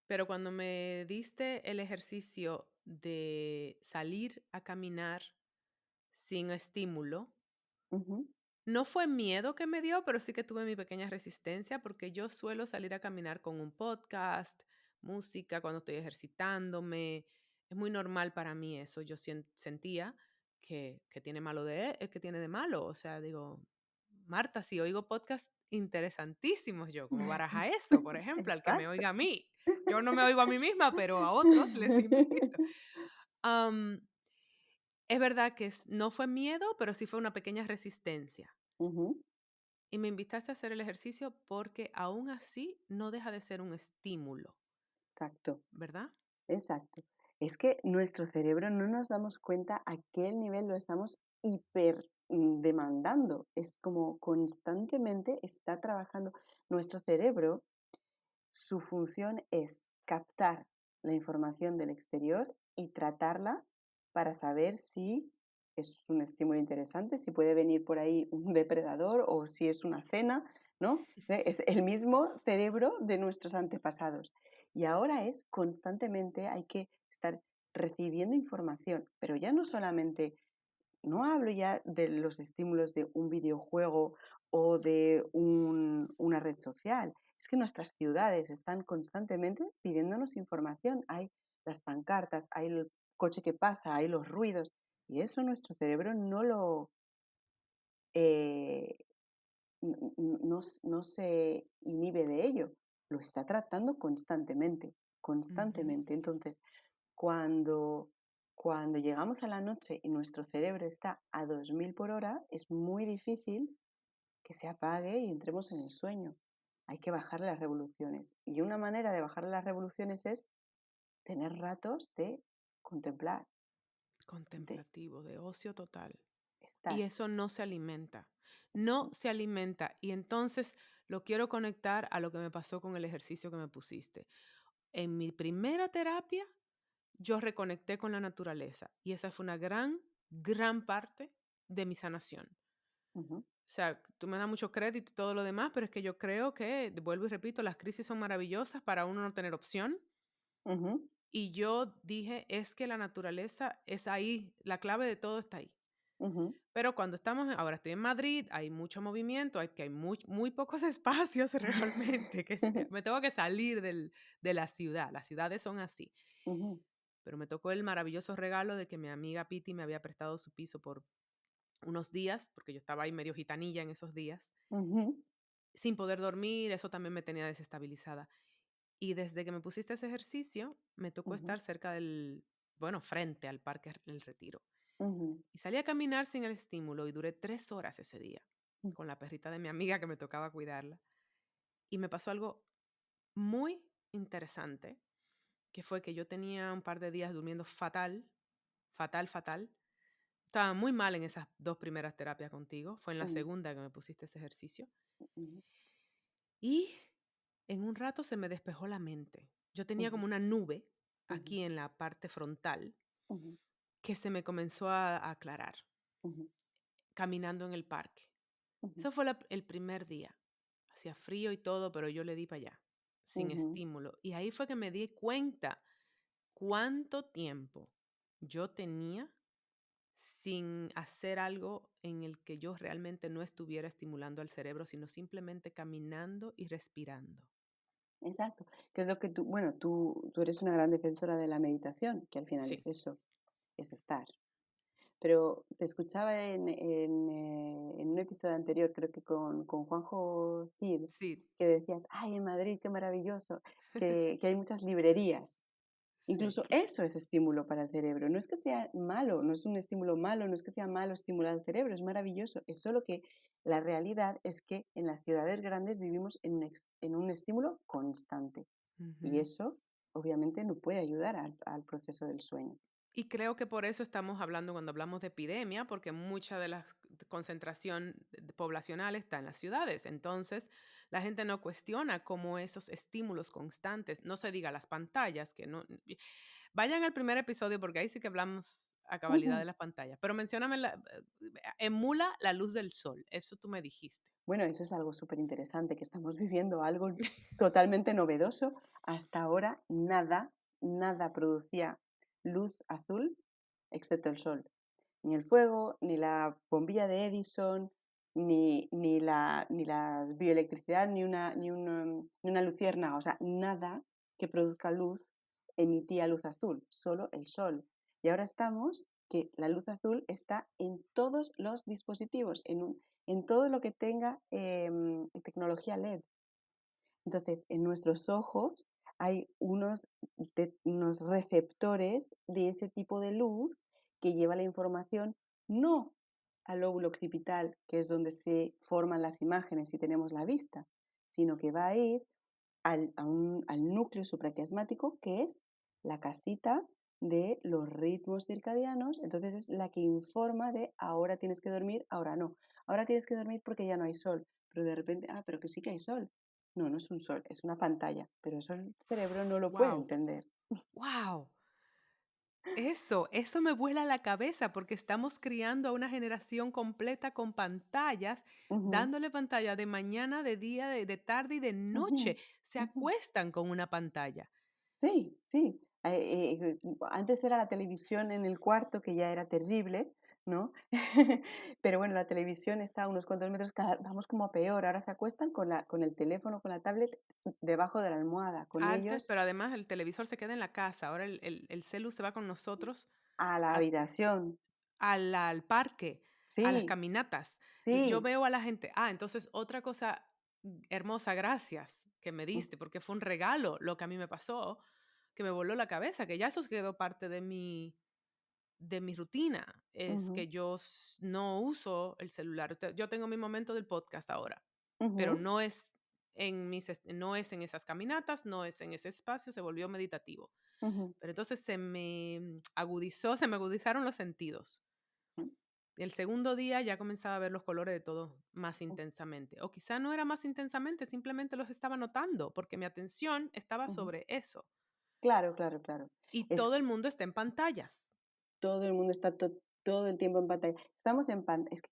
Pero cuando me diste el ejercicio de salir a caminar sin estímulo, ujú, no fue miedo que me dio, pero sí que tuve mi pequeña resistencia porque yo suelo salir a caminar con un podcast, música, cuando estoy ejercitándome. Es muy normal para mí eso. Yo sentía que tiene malo que tiene de malo. O sea, digo, Marta, si oigo podcast interesantísimos yo, como baraja eso, por ejemplo, al que me exacto. oiga a mí. Yo no me oigo a mí misma, pero a otros les invito. Am, es verdad que no fue miedo, pero sí fue una pequeña resistencia. Ujú, Y me invitaste a hacer el ejercicio porque aún así no deja de ser un estímulo, exacto. ¿verdad? Exacto. Es que nuestro cerebro no nos damos cuenta a qué nivel lo estamos demandando. Es como constantemente está trabajando. Nuestro cerebro, su función es captar la información del exterior y tratarla para saber si es un estímulo interesante, si puede venir por ahí un depredador o si es una cena, ¿no? Es el mismo cerebro de nuestros antepasados. Y ahora es constantemente, hay que estar recibiendo información, pero ya no solamente, no hablo ya de los estímulos de un videojuego o de una red social. Es que nuestras ciudades están constantemente pidiéndonos información. Hay las pancartas, hay el coche que pasa, hay los ruidos. Y eso nuestro cerebro no lo, eh, no se inhibe de ello. Lo está tratando constantemente, Ujú. constantemente. Entonces, cuando, cuando llegamos a la noche y nuestro cerebro está a 2000 por hora, es muy difícil que se apague y entremos en el sueño. Hay que bajar las revoluciones. Y una manera de bajar las revoluciones es tener ratos de contemplar, de Contemplativo, de ocio total. Y estar. eso no se alimenta, no se alimenta. Y entonces lo quiero conectar a lo que me pasó con el ejercicio que me pusiste. En mi primera terapia, yo reconecté con la naturaleza y esa fue una gran, gran parte de mi sanación. Ujú, O sea, tú me das mucho crédito y todo lo demás, pero es que yo creo que, vuelvo y repito, las crisis son maravillosas para uno no tener opción. ujú, Y yo dije, es que la naturaleza es ahí, la clave de todo está ahí. ujú, Pero cuando ahora estoy en Madrid, hay mucho movimiento, hay muy pocos espacios realmente, me tengo que salir de la ciudad, las ciudades son así. ujú, Pero me tocó el maravilloso regalo de que mi amiga Piti me había prestado su piso por unos días, porque yo estaba ahí medio gitanilla en esos días, ujú, sin poder dormir, eso también me tenía desestabilizada. Y desde que me pusiste ese ejercicio, me tocó ujú, estar cerca bueno, frente al Parque El Retiro. ujú, Y salí a caminar sin el estímulo y duré 3 horas ese día con la perrita de mi amiga que me tocaba cuidarla. Y me pasó algo muy interesante, que fue que yo tenía un par de días durmiendo fatal, fatal, fatal. Estaba muy mal en esas 2 primeras terapias contigo. Fue en la ujú, segunda que me pusiste ese ejercicio. ujú, Y en un rato se me despejó la mente. Yo tenía ujú, como una nube ujú, aquí en la parte frontal ujú, que se me comenzó a aclarar ujú, caminando en el parque. ujú, Eso fue el primer día. Hacía frío y todo, pero yo le di para allá, sin ujú. estímulo. Y ahí fue que me di cuenta cuánto tiempo yo tenía sin hacer algo en el que yo realmente no estuviera estimulando al cerebro, sino simplemente caminando y respirando. Exacto, que es lo que tú, bueno, tú eres una gran defensora de la meditación, que al final es Sí, eso, es estar. Pero te escuchaba en un episodio anterior, creo que con Juanjo Cid, sí, que decías, ay, en Madrid, qué maravilloso, que hay muchas librerías. sí. Incluso eso es estímulo para el cerebro. No es que sea malo, no es un estímulo malo, no es que sea malo estimular el cerebro, es maravilloso. Es solo que la realidad es que en las ciudades grandes vivimos en un estímulo constante. Y Ujú. eso, obviamente, no puede ayudar al proceso del sueño. Y creo que por eso estamos hablando cuando hablamos de epidemia, porque mucha de la concentración poblacional está en las ciudades. Entonces, la gente no cuestiona cómo esos estímulos constantes, no se diga las pantallas, que no. Vayan al primer episodio porque ahí sí que hablamos a cabalidad de Ujú. la pantalla. Pero mencióname, emula la luz del sol, eso tú me dijiste. Bueno, eso es algo súper interesante que estamos viviendo algo totalmente novedoso. Hasta ahora nada producía luz azul excepto el sol. Ni el fuego, ni la bombilla de Edison, ni la bioelectricidad, ni una luciérnaga, o sea, nada que produzca luz emitía luz azul, solo el sol. Y ahora estamos que la luz azul está en todos los dispositivos, en todo lo que tenga tecnología LED. Entonces, en nuestros ojos hay unos receptores de ese tipo de luz que lleva la información no al lóbulo occipital, que es donde se forman las imágenes y tenemos la vista, sino que va a ir al núcleo supraquiasmático, que es la casita de los ritmos circadianos. Entonces es la que informa de ahora tienes que dormir, ahora no. Ahora tienes que dormir porque ya no hay sol. Pero de repente, pero que sí que hay sol. No, no es un sol, es una pantalla. Pero eso el cerebro no lo puede Wow, entender. wow. Eso me vuela la cabeza porque estamos criando a una generación completa con pantallas, Ujú, dándole pantalla de mañana, de día, de tarde y de ujú, noche. Se ujú. acuestan con una pantalla. Sí, sí. Antes era la televisión en el cuarto, que ya era terrible, ¿no? Pero bueno, la televisión está a unos cuantos metros, vamos como a peor. Ahora se acuestan con el teléfono, con la tablet debajo de la almohada, con Antes, ellos pero además el televisor se queda en la casa. Ahora el celu se va con nosotros a la a- habitación. al parque, a las Sí, caminatas. Y yo sí. veo a la gente. Entonces otra cosa hermosa, gracias que me Mm, diste, porque fue un regalo lo que a mí me pasó, que me voló la cabeza, que ya eso quedó parte de mi rutina, es ujú, que yo no uso el celular. Yo tengo mi momento del podcast ahora, pero ujú, no es en esas caminatas, no es en ese espacio, se volvió meditativo. ujú, Pero entonces se me agudizaron los sentidos. mm, El segundo día ya comenzaba a ver los colores de todo más mm, intensamente. O quizá no era más intensamente, simplemente los estaba notando, porque mi atención estaba ujú. sobre eso. Claro, claro, claro. Y Es todo el mundo está en pantallas. Todo el mundo está todo el tiempo en pantalla. Estamos en pantalla. Es que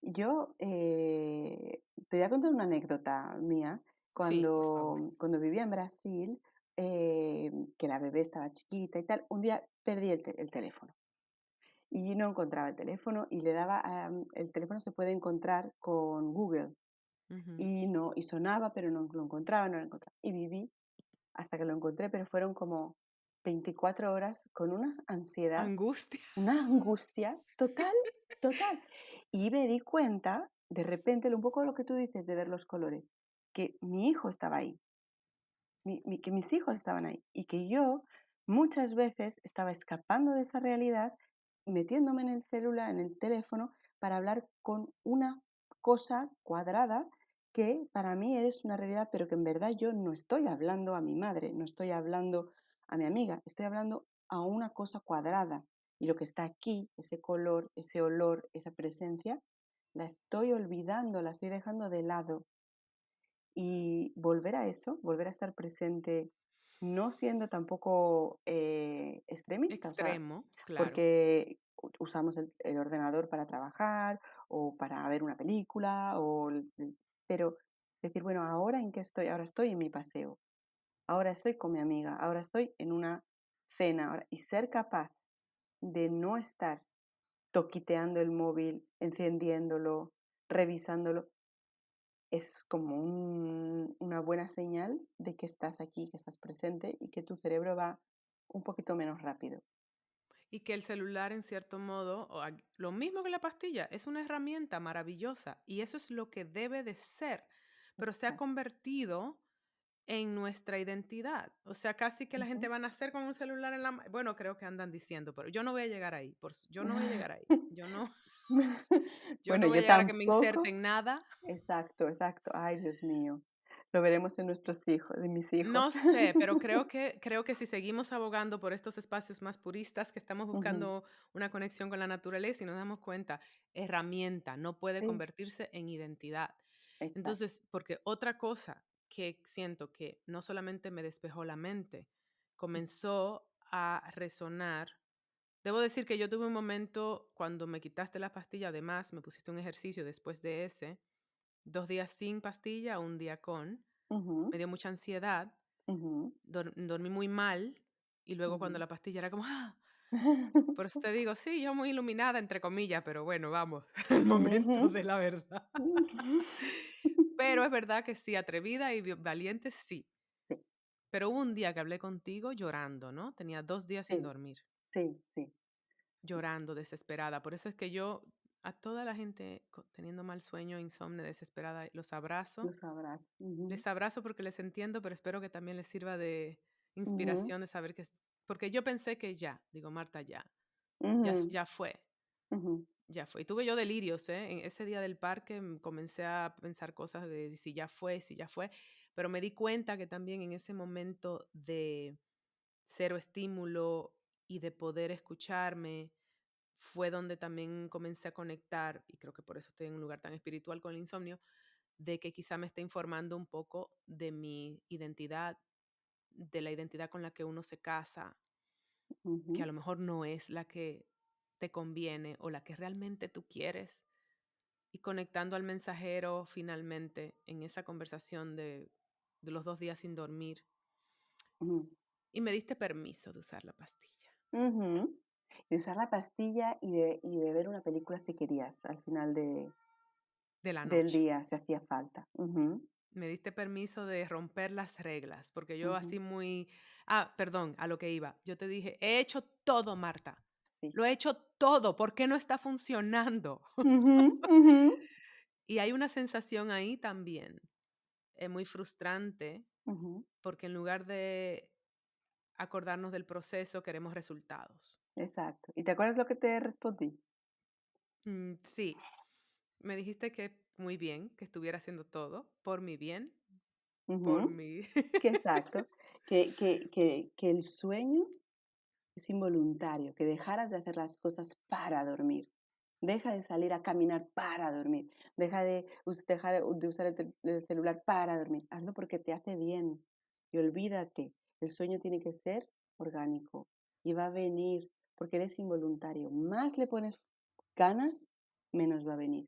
yo te voy a contar una anécdota mía. Sí, por favor. Cuando vivía en Brasil, que la bebé estaba chiquita y tal, un día perdí el teléfono y no encontraba el teléfono y le daba, el teléfono se puede encontrar con Google Ujú. y no, y sonaba, pero no lo encontraba, no lo encontraba. Y viví hasta que lo encontré, pero fueron como 24 horas con una ansiedad, Angustia. una angustia total, total. Y me di cuenta, de repente, un poco lo que tú dices de ver los colores, que mi hijo estaba ahí, que mis hijos estaban ahí y que yo muchas veces estaba escapando de esa realidad, metiéndome en el celular, en el teléfono, para hablar con una cosa cuadrada que para mí es una realidad, pero que en verdad yo no estoy hablando a mi madre, no estoy hablando a mi amiga, estoy hablando a una cosa cuadrada. Y lo que está aquí, ese color, ese olor, esa presencia, la estoy olvidando, la estoy dejando de lado. Y volver a eso, volver a estar presente, no siendo tampoco extremista, o sea, Extremo, claro. porque usamos el ordenador para trabajar o para ver una película, pero decir, bueno, ¿ahora en qué estoy? Ahora estoy en mi paseo, ahora estoy con mi amiga, ahora estoy en una cena, y ser capaz de no estar toquiteando el móvil, encendiéndolo, revisándolo, es como una buena señal de que estás aquí, que estás presente y que tu cerebro va un poquito menos rápido. Y que el celular, en cierto modo, lo mismo que la pastilla, es una herramienta maravillosa y eso es lo que debe de ser, pero se ha Exacto. convertido en nuestra identidad. O sea, casi que la gente Ujú. va a nacer con un celular en la mano. Bueno, creo que andan diciendo, pero yo no voy a llegar ahí. Yo no voy a llegar ahí. Yo Bueno, no voy a yo llegar a que me tampoco. inserten nada. Exacto, exacto. Ay, Dios mío. Lo veremos en nuestros hijos, en mis hijos. No sé, pero creo que si seguimos abogando por estos espacios más puristas, que estamos Ujú. buscando una conexión con la naturaleza y nos damos cuenta, herramienta, no puede Sí, convertirse en identidad. exacto. Entonces, porque otra cosa que siento que no solamente me despejó la mente, comenzó a resonar Debo decir que yo tuve un momento cuando me quitaste la pastilla, además me pusiste un ejercicio después de ese, 2 días sin pastilla, un día con. Ujú, Me dio mucha ansiedad, ujú, dormí muy mal y luego cuando ujú. la pastilla era como, ¡ah! Por eso te digo, sí, yo muy iluminada, entre comillas, pero bueno, vamos, el momento Ujú. de la verdad. Pero es verdad que sí, atrevida y valiente, sí. Sí, Pero hubo un día que hablé contigo llorando, ¿no? Tenía 2 días sin sí, dormir, sí, sí, llorando, desesperada. Por eso es que yo a toda la gente teniendo mal sueño, insomnio, desesperada, los lo abrazo. sabrás. Ujú, Les abrazo porque les entiendo, pero espero que también les sirva de ujú, inspiración de saber que porque yo pensé que ya, digo, Marta, ya, ujú, ya fue, ujú, ya fue. Y tuve yo delirios, ¿eh? En ese día del parque comencé a pensar cosas de si ya fue, pero me di cuenta que también en ese momento de cero estímulo y de poder escucharme, fue donde también comencé a conectar, y creo que por eso estoy en un lugar tan espiritual con el insomnio, de que quizá me esté informando un poco de mi identidad, de la identidad con la que uno se casa, que a ujú, lo mejor no es la que te conviene o la que realmente tú quieres, y conectando al mensajero finalmente en esa conversación de los 2 días sin dormir, ujú, y me diste permiso de usar la pastilla ujú. De usar la pastilla y de ver una película si querías, al final de la del noche. día, si hacía falta. Ujú, Me diste permiso de romper las reglas, porque yo así ujú, muy perdón, a lo que iba. Yo te dije: "He hecho todo, Marta. sí. Lo he hecho todo, ¿por qué no está funcionando?". Ujú, ujú, Y hay una sensación ahí también, muy frustrante, ujú, porque en lugar de acordarnos del proceso, queremos resultados. exacto. ¿Y te acuerdas lo que te respondí? Sí, me dijiste que muy bien, que estuviera haciendo todo por mi bien, por Ujú, mi que exacto, que el sueño es involuntario, que dejaras de hacer las cosas para dormir. Deja de salir a caminar para dormir. Deja de usar el celular para dormir. Hazlo porque te hace bien. Y olvídate, el sueño tiene que ser orgánico y va a venir porque eres involuntario. Más le pones ganas, menos va a venir.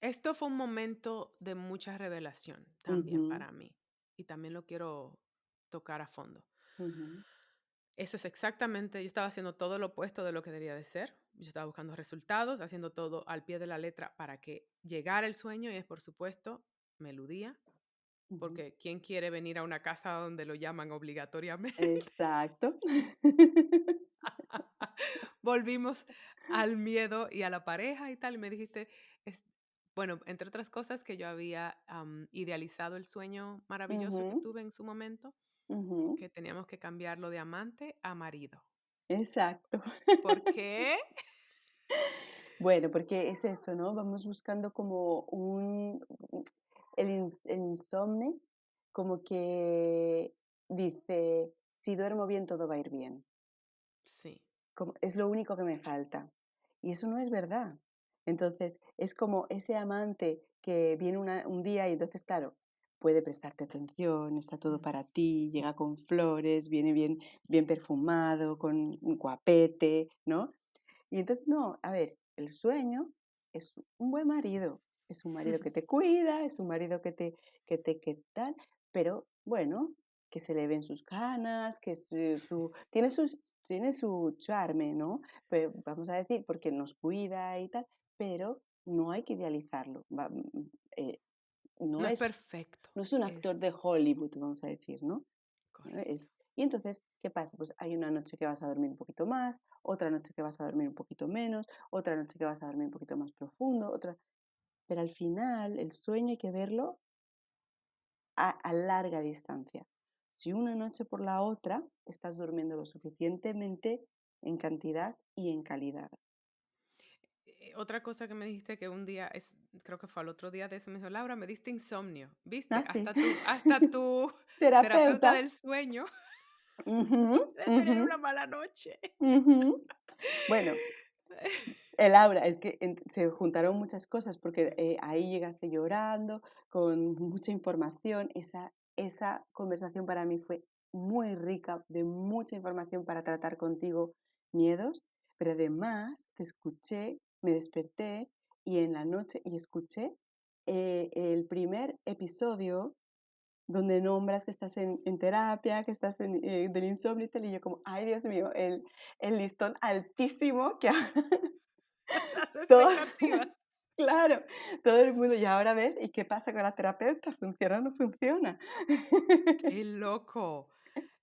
Esto fue un momento de mucha revelación también Ujú, para mí, y también lo quiero tocar a fondo. ujú, Eso es exactamente, yo estaba haciendo todo lo opuesto de lo que debía de ser. Yo estaba buscando resultados, haciendo todo al pie de la letra para que llegara el sueño y es, por supuesto, me eludía, ujú. porque ¿quién quiere venir a una casa donde lo llaman obligatoriamente? Exacto. Volvimos al miedo y a la pareja y tal, y me dijiste, es, bueno, entre otras cosas que yo había idealizado el sueño maravilloso que Ujú, tuve en su momento, ujú. que teníamos que cambiarlo de amante a marido. Exacto. ¿Por qué? Bueno, porque es eso, ¿no? Vamos buscando como el insomnio como que dice: "Si duermo bien, todo va a ir bien". Sí. Como es lo único que me falta. Y eso no es verdad. Entonces, es como ese amante que viene un día y entonces, claro, puede prestarte atención, está todo Mm. para ti, llega con flores, viene bien perfumado, con un guapete, ¿no? Y entonces, no, a ver, el sueño es un buen marido, es un marido que te cuida, es un marido que tal, pero bueno, que se le ven sus canas, que tiene su charme, ¿no? Pero vamos a decir, porque nos cuida y tal, pero no hay que idealizarlo. Eh, no No es es, perfecto, no es un actor es de Hollywood, vamos a decir, ¿no? correcto. Y entonces, ¿qué pasa? Pues hay una noche que vas a dormir un poquito más, otra noche que vas a dormir un poquito menos, otra noche que vas a dormir un poquito más profundo, otra... Pero al final, el sueño hay que verlo a larga distancia. Si una noche por la otra estás durmiendo lo suficientemente en cantidad y en calidad. Otra cosa que me dijiste que un día, creo que fue al otro día de eso, me dijo: "Laura, me diste insomnio". ¿Viste? Ah, sí. Hasta tu terapeuta Terapeuta. del sueño Ujú, de tener una ujú, mala noche. ujú. Bueno, el aura, es que se juntaron muchas cosas porque ahí llegaste llorando, con mucha información. Esa conversación para mí fue muy rica, de mucha información para tratar contigo miedos, pero además te escuché, me desperté y en la noche y escuché el primer episodio donde nombras que estás en terapia, que estás del insomnio y tal, y yo como, ay Dios mío, el listón altísimo que ahora Las todo, expectativas. claro, todo el mundo, y ahora ves, ¿y qué pasa con la terapeuta? ¿Funciona o no funciona? ¡Qué loco!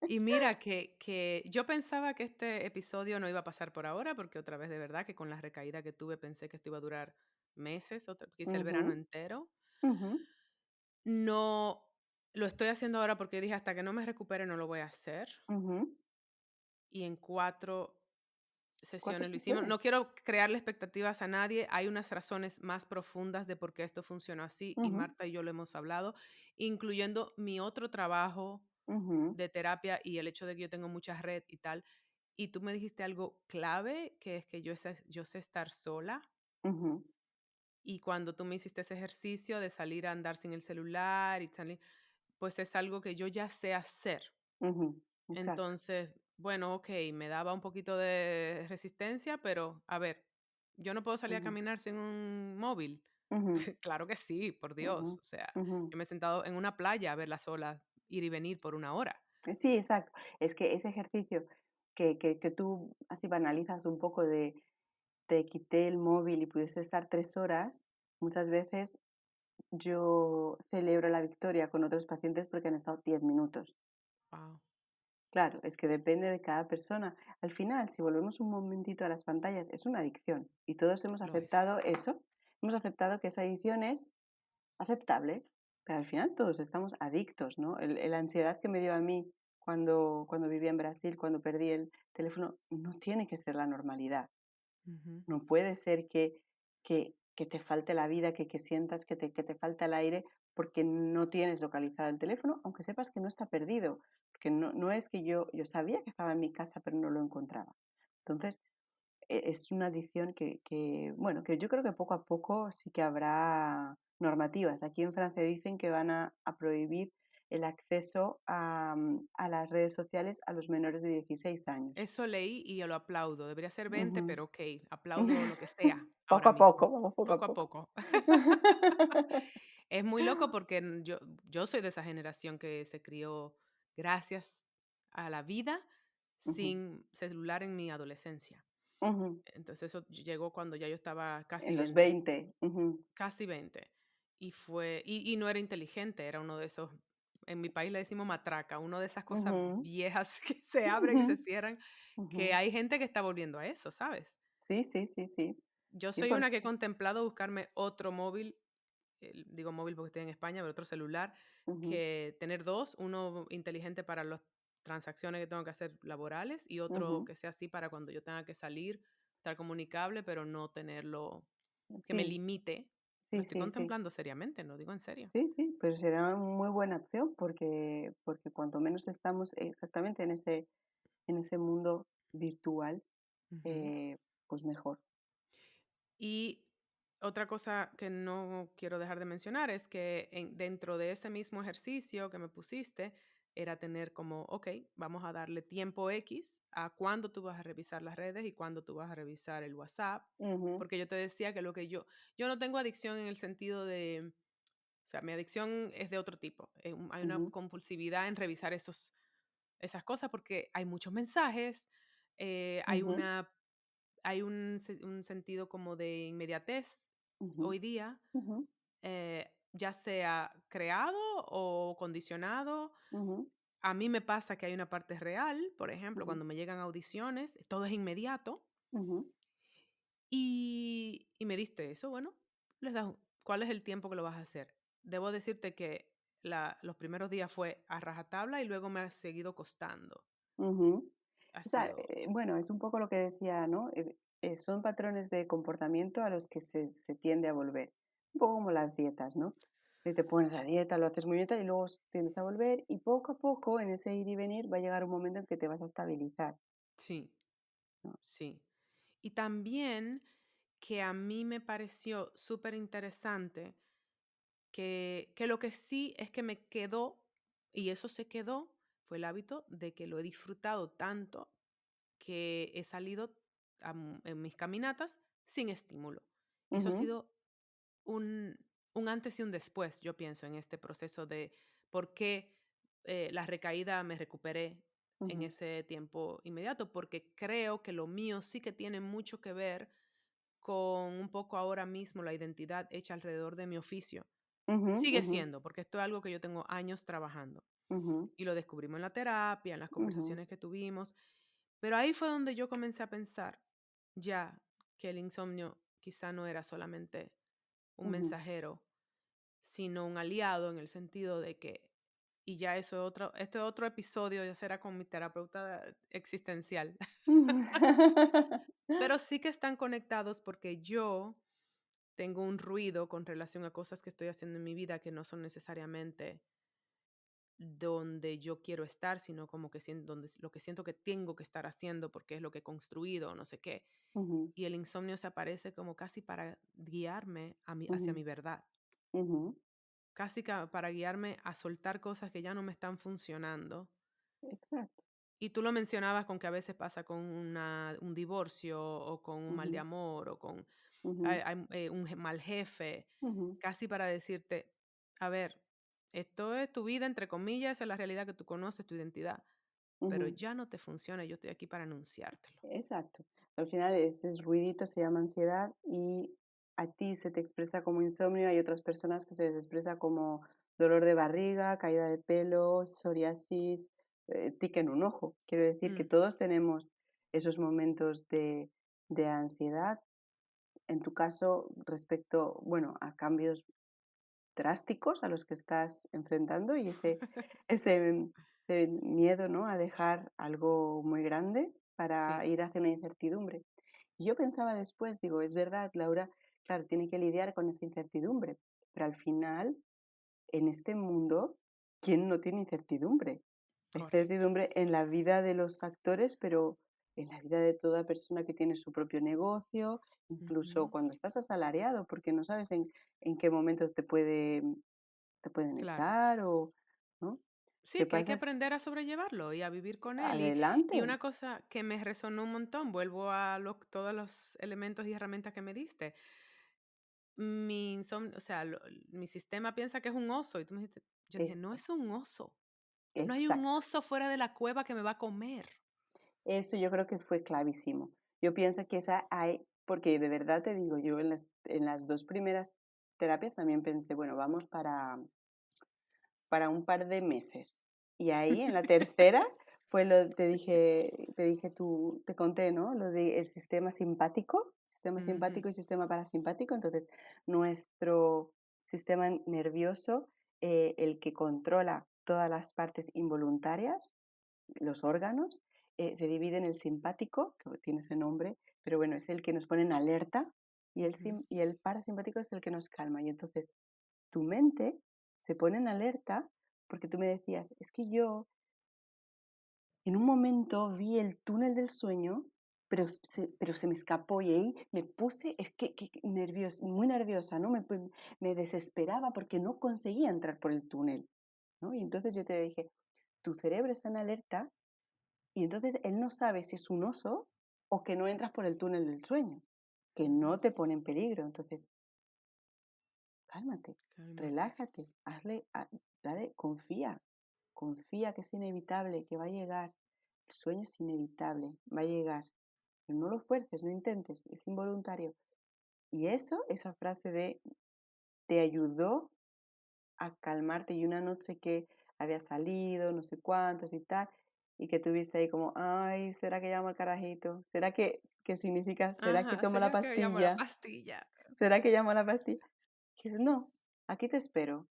Y mira que yo pensaba que este episodio no iba a pasar por ahora, porque otra vez de verdad que con la recaída que tuve pensé que esto iba a durar meses, quizá el verano Ujú, entero. ujú, No lo estoy haciendo ahora porque dije: "Hasta que no me recupere no lo voy a hacer", ujú. y en 4 4 sesiones lo hicimos. sesiones. No quiero crearle expectativas a nadie, hay unas razones más profundas de por qué esto funcionó así, y Ujú, Marta y yo lo hemos hablado, incluyendo mi otro trabajo ujú, de terapia y el hecho de que yo tengo mucha red y tal. Y tú me dijiste algo clave, que es que yo sé estar sola, ujú, y cuando tú me hiciste ese ejercicio de salir a andar sin el celular y salir, pues es algo que yo ya sé hacer. ujú. Exacto. Entonces, bueno, okey, me daba un poquito de resistencia, pero a ver, ¿yo no puedo salir a Ujú, caminar sin un móvil? ujú, Claro que sí, por ujú, Dios. O sea, ujú. yo me he sentado en una playa a ver las olas ir y venir por 1 hora. Sí, exacto. Es que ese ejercicio que tú así banalizas un poco de te quité el móvil y pudiste estar 3 horas, muchas veces yo celebro la victoria con otros pacientes porque han estado 10 minutos. Wow. Claro, es que depende de cada persona. Al final, si volvemos un momentito a las pantallas, es una adicción y todos hemos Lo es. aceptado eso. Hemos aceptado que esa adicción es aceptable, pero al final todos estamos adictos, ¿no? La ansiedad que me dio a mí cuando vivía en Brasil, cuando perdí el teléfono, no tiene que ser la normalidad. Ujú, No puede ser que te falte la vida, que sientas que te falta el aire porque no tienes localizado el teléfono, aunque sepas que no está perdido. Porque no es que yo sabía que estaba en mi casa, pero no lo encontraba. Entonces, es una adicción bueno, que yo creo que poco a poco sí que habrá normativas. Aquí en Francia dicen que van a prohibir el acceso a las redes sociales a los menores de 16 años. eso leí y yo lo aplaudo. Debería ser 20, Ujú. pero okey, aplaudo lo que sea Poco ahora a poco, mismo, vamos poco a poco a poco. poco. Es muy loco porque yo soy de esa generación que se crió gracias a la vida Ujú, sin celular en mi adolescencia. ujú. Entonces, eso llegó cuando ya yo estaba casi En los 20, 20. Ujú, casi 20. Y no era inteligente, era uno de esos, en mi país le decimos matraca, uno de esas cosas ujú, viejas que se abren ujú, y se cierran, ujú. que hay gente que está volviendo a eso, ¿sabes? Sí, sí, sí, sí. Yo Sí, soy una que he porque contemplado buscarme otro móvil, digo móvil porque estoy en España, pero otro celular, ujú, que tener dos, uno inteligente para las transacciones que tengo que hacer laborales y otro ujú. que sea así para cuando yo tenga que salir, estar comunicable, pero no tenerlo que me Sí, limite. Lo sí, estoy sí, sí. contemplando seriamente, no digo en serio. Sí, sí, pues será muy buena opción porque cuanto menos estamos exactamente en ese mundo virtual, Ujú. eh, pues mejor. Y otra cosa que no quiero dejar de mencionar es que dentro de ese mismo ejercicio que me pusiste, era tener como, ok, vamos a darle tiempo X a cuándo tú vas a revisar las redes y cuándo tú vas a revisar el WhatsApp. Ujú, Porque yo te decía que yo no tengo adicción en el sentido de, o sea, mi adicción es de otro tipo. Hay una ujú, compulsividad en revisar esas cosas porque hay muchos mensajes, hay ujú, una un sentido como de inmediatez ujú, hoy día, ujú, ya sea creado o condicionado. ujú, A mí me pasa que hay una parte real, por ejemplo, ujú, cuando me llegan audiciones, todo es inmediato. ujú, Y me diste eso, bueno, ¿cuál es el tiempo que lo vas a hacer? Debo decirte que los primeros días fue a rajatabla y luego me ha seguido costando. ujú. ha O sea, sido bueno, es un poco lo que decía, ¿no? Son patrones de comportamiento a los que se tiende a volver. Un poco como las dietas, ¿no? Que te pones a dieta, lo haces muy bien tal, y luego tiendes a volver y poco a poco en ese ir y venir va a llegar un momento en que te vas a estabilizar, sí, ¿no? sí. Y también que a mí me pareció súper interesante que lo que sí es que me quedó, y eso se quedó, fue el hábito de que lo he disfrutado tanto que he salido en mis caminatas sin estímulo. Y eso ha Ujú, sido un antes y un después, yo pienso, en este proceso de por qué la recaída me recuperé en ujú, ese tiempo inmediato, porque creo que lo mío sí que tiene mucho que ver con un poco ahora mismo la identidad hecha alrededor de mi oficio. ujú, Sigue ujú, siendo, porque esto es algo que yo tengo años trabajando ujú, y lo descubrimos en la terapia, en las ujú, conversaciones que tuvimos, pero ahí fue donde yo comencé a pensar ya que el insomnio quizá no era solamente un ujú. mensajero, sino un aliado en el sentido de que, y ya eso es otro, este otro episodio ya será con mi terapeuta existencial, pero sí que están conectados porque yo tengo un ruido con relación a cosas que estoy haciendo en mi vida que no son necesariamente donde yo quiero estar, sino como que donde lo que siento que tengo que estar haciendo porque es lo que he construido, no sé qué. Ujú, Y el insomnio se aparece como casi para guiarme hacia ujú, mi verdad, ujú. casi para guiarme a soltar cosas que ya no me están funcionando. Exacto. Y tú lo mencionabas con que a veces pasa con un divorcio o con un mal de Ujú, amor o con ujú, un mal jefe, ujú, casi para decirte, a ver, esto es tu vida, entre comillas, esa es la realidad que tú conoces, tu identidad, pero ujú. ya no te funciona, yo estoy aquí para anunciártelo. Exacto. Al final ese ruidito se llama ansiedad y a ti se te expresa como insomnio, hay otras personas que se les expresa como dolor de barriga, caída de pelo, psoriasis, tic en un ojo. Quiero decir que Mm, todos tenemos esos momentos de ansiedad. En tu caso, respecto, bueno, a cambios drásticos a los que estás enfrentando y ese, ese miedo, ¿no? A dejar algo muy grande para sí, ir hacia una incertidumbre. Y yo pensaba después, digo, es verdad, Laura, claro, tiene que lidiar con esa incertidumbre, pero al final, en este mundo, ¿quién no tiene incertidumbre? Hay correcto. incertidumbre en la vida de los actores, pero en la vida de toda persona que tiene su propio negocio, incluso Ujú, cuando estás asalariado, porque no sabes en qué momento te pueden claro. echar o, ¿no? ¿Qué Sí, que hay que pasa? aprender a sobrellevarlo y a vivir con él. Y Adelante. una cosa que me resonó un montón, vuelvo a todos los elementos y herramientas que me diste. Mi insomnio, o sea, mi sistema piensa que es un oso. Y tú me dijiste, yo dije, no Eso, es un oso. No hay un exacto. oso fuera de la cueva que me va a comer. Eso yo creo que fue clavísimo. Yo pienso que esa hay, porque de verdad te digo, yo en las 2 primeras terapias también pensé, bueno, vamos para un par de meses. Y ahí en la tercera fue te dije tú, te conté, ¿no? Lo del sistema Ujú, simpático y sistema parasimpático. Entonces, nuestro sistema nervioso, el que controla todas las partes involuntarias, los órganos, se divide en el simpático, que tiene ese nombre, pero bueno, es el que nos pone en alerta ujú, y el parasimpático es el que nos calma. Y entonces tu mente se pone en alerta porque tú me decías, es que yo en un momento vi el túnel del sueño, pero se me escapó y ahí me puse, es que muy nerviosa, ¿no? Me desesperaba porque no conseguía entrar por el túnel, ¿no? Y entonces yo te dije, tu cerebro está en alerta y entonces él no sabe si es un oso o que no entras por el túnel del sueño, que no ujú. te pone en peligro. Entonces, cálmate, Cálmate. relájate, confía, confía que es inevitable, que va a llegar. El sueño es inevitable, va a llegar. Pero no lo fuerces, no intentes, es involuntario. Y eso, esa frase te ayudó a calmarte y una noche que había salido, no sé cuántos y tal, y que tuviste ahí como, ay, ¿será que llamo al carajito? ¿Será que significa, será que Ajá, tomo la ¿será que llamo la pastilla? pastilla? ¿Será que Sí. llamo a la pastilla? Que no, aquí te espero,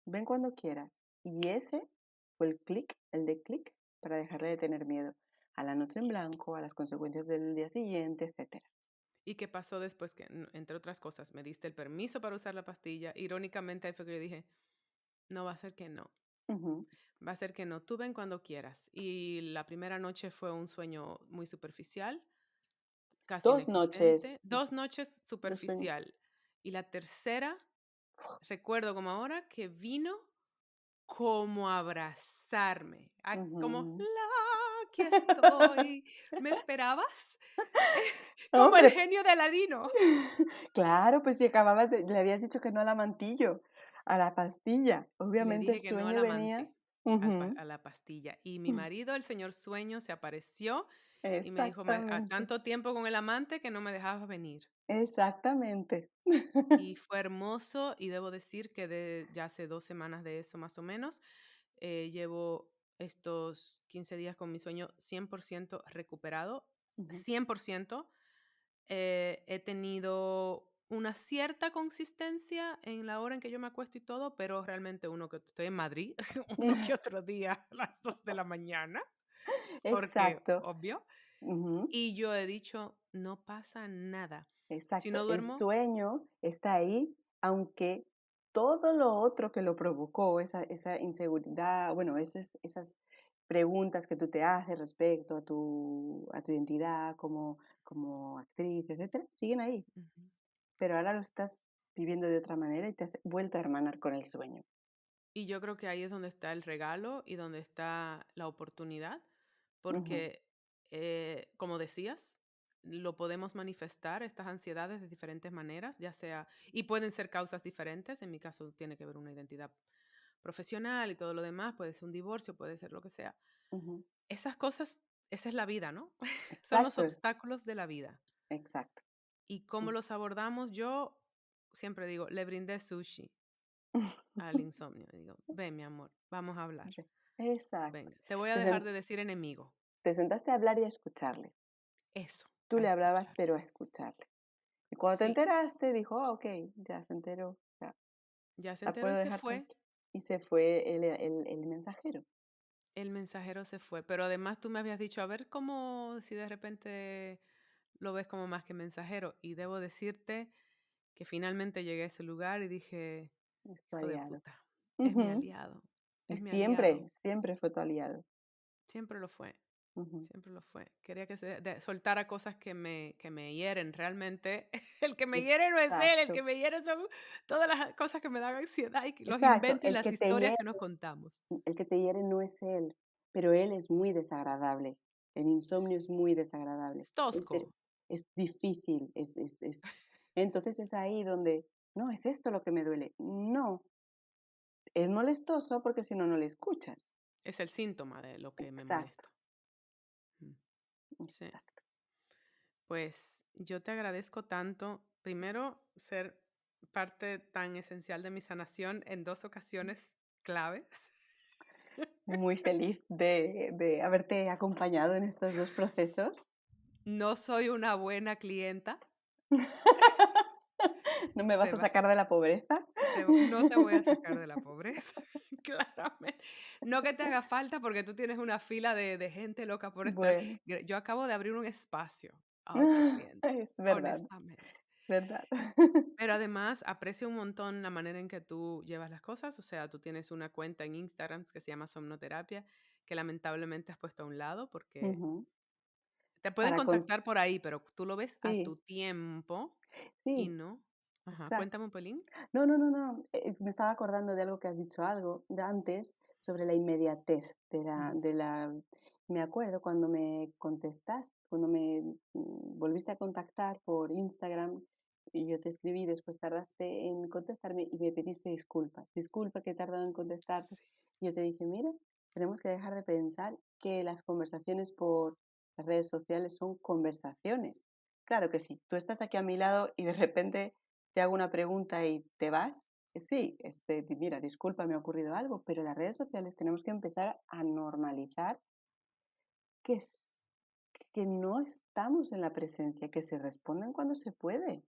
ven cuando quieras. Y ese fue el clic, el de clic, para dejarle de tener miedo. a la noche en blanco, a las consecuencias del día siguiente, etcétera. ¿Y qué pasó después que, entre otras cosas, me diste el permiso para usar la pastilla? Irónicamente, ahí fue que yo dije, no va a ser que no, Ujú. va a ser que no. Tú ven cuando quieras. Y la primera noche fue un sueño muy superficial, casi 2 noches inexistente. 2 noches de sueño. superficial. Y la tercera, recuerdo como ahora, que vino como a abrazarme, como, Ujú. la, aquí estoy. ¿Me esperabas? Como el Hombre, genio de Aladino. claro, pues si acababas de le habías dicho que no al amantillo, a la pastilla. Le Obviamente el dije que no al sueño venía. amante, Ujú. a la pastilla. Y mi marido, el señor Sueño, se apareció y me dijo: A Exactamente, tanto tiempo con el amante que no me dejabas venir". exactamente. Y fue hermoso, y debo decir que ya hace 2 semanas de eso, más o menos, llevo estos 15 días con mi sueño 100% recuperado, Ujú. 100%. He tenido una cierta consistencia en la hora en que yo me acuesto y todo, pero realmente uno que estoy en Madrid, uno que otro día a las 2 de la mañana, porque Exacto. obvio. Ujú. Y yo he dicho: "No pasa nada". Si Exacto, no el duermo, sueño está ahí, aunque todo lo otro que lo provocó, esa inseguridad, bueno, esas preguntas que tú te haces respecto a tu identidad como actriz, etcétera, siguen ahí, ujú. pero ahora lo estás viviendo de otra manera y te has vuelto a hermanar con el sueño. Y yo creo que ahí es donde está el regalo y donde está la oportunidad, Ujú, porque, como decías, lo podemos manifestar, estas ansiedades, de diferentes maneras, ya sea, y pueden ser causas diferentes. En mi caso tiene que ver una identidad profesional y todo lo demás, puede ser un divorcio, puede ser lo que sea. ujú. Esas cosas, esa es la vida, ¿no? Son los Exacto, obstáculos de la vida. exacto. Y cómo Mm. los abordamos, yo siempre digo, le brindé sushi al insomnio. Digo, ven, mi amor, vamos a hablar. Exacto. Venga, te voy a Te dejar sen de decir enemigo. te sentaste a hablar y a escucharle. Eso, Tú a le hablabas, escuchar. pero a escucharle. Y cuando te Sí, enteraste, dijo: "Ah, okey, ya se enteró, ya ya se la enteró puedo y se dejar fue. tranquila". Y se fue el mensajero. El mensajero se fue. Pero además tú me habías dicho, a ver cómo si de repente lo ves como más que mensajero. Y debo decirte que finalmente llegué a ese lugar y dije, Es tu hijo de aliado. puta, es mi Ujú. aliado, Y es mi aliado. siempre fue tu aliado. Siempre lo fue. Ujú. Siempre lo fue. Quería que soltara cosas que me hieren. Realmente, el que me hiere no es él, el que Exacto, me hiere son todas las cosas que me dan ansiedad y los exacto. inventos y las historias que nos contamos. El que te hiere no es él, pero él es muy desagradable. El insomnio es Sí. muy desagradable. Es Es ver tosco. es difícil, entonces es ahí donde: "No, es esto lo que me duele". No, es molestoso porque si no, no le escuchas. Es el síntoma de lo que me Exacto, molesta. Mm, sí. exacto. Pues yo te agradezco tanto, primero, ser parte tan esencial de mi sanación en 2 ocasiones claves. Muy feliz de haberte acompañado en estos 2 procesos. No soy una buena clienta, No me vas a Sebas. sacar de la pobreza. No te voy a sacar de la pobreza, claramente. No que te haga falta porque tú tienes una fila de gente loca por estar. Bueno, Yo acabo de abrir un espacio a otro cliente, es verdad, honestamente. verdad. Pero además aprecio un montón la manera en que tú llevas las cosas. O sea, tú tienes una cuenta en Instagram que se llama Somnoterapia, que lamentablemente has puesto a un lado porque Ujú. te pueden Para con contactar por ahí, pero tú lo ves a Sí, tu tiempo y sí, no. Ajá, exacto. cuéntame un pelín. No, no, no, no, me estaba acordando de algo que has dicho algo de antes sobre la inmediatez Ujú. de la me acuerdo cuando me contestaste, cuando me, volviste a contactar por Instagram y yo te escribí, después tardaste en contestarme y me pediste disculpas. Disculpa que he tardado en contestarte. Sí. Y yo te dije: "Mira, tenemos que dejar de pensar que las conversaciones por las redes sociales son conversaciones". Claro que sí, tú estás aquí a mi lado y de repente te hago una pregunta y te vas, sí, mira, disculpa, me ha ocurrido algo, pero las redes sociales tenemos que empezar a normalizar que, que no estamos en la presencia, que se responden cuando se puede.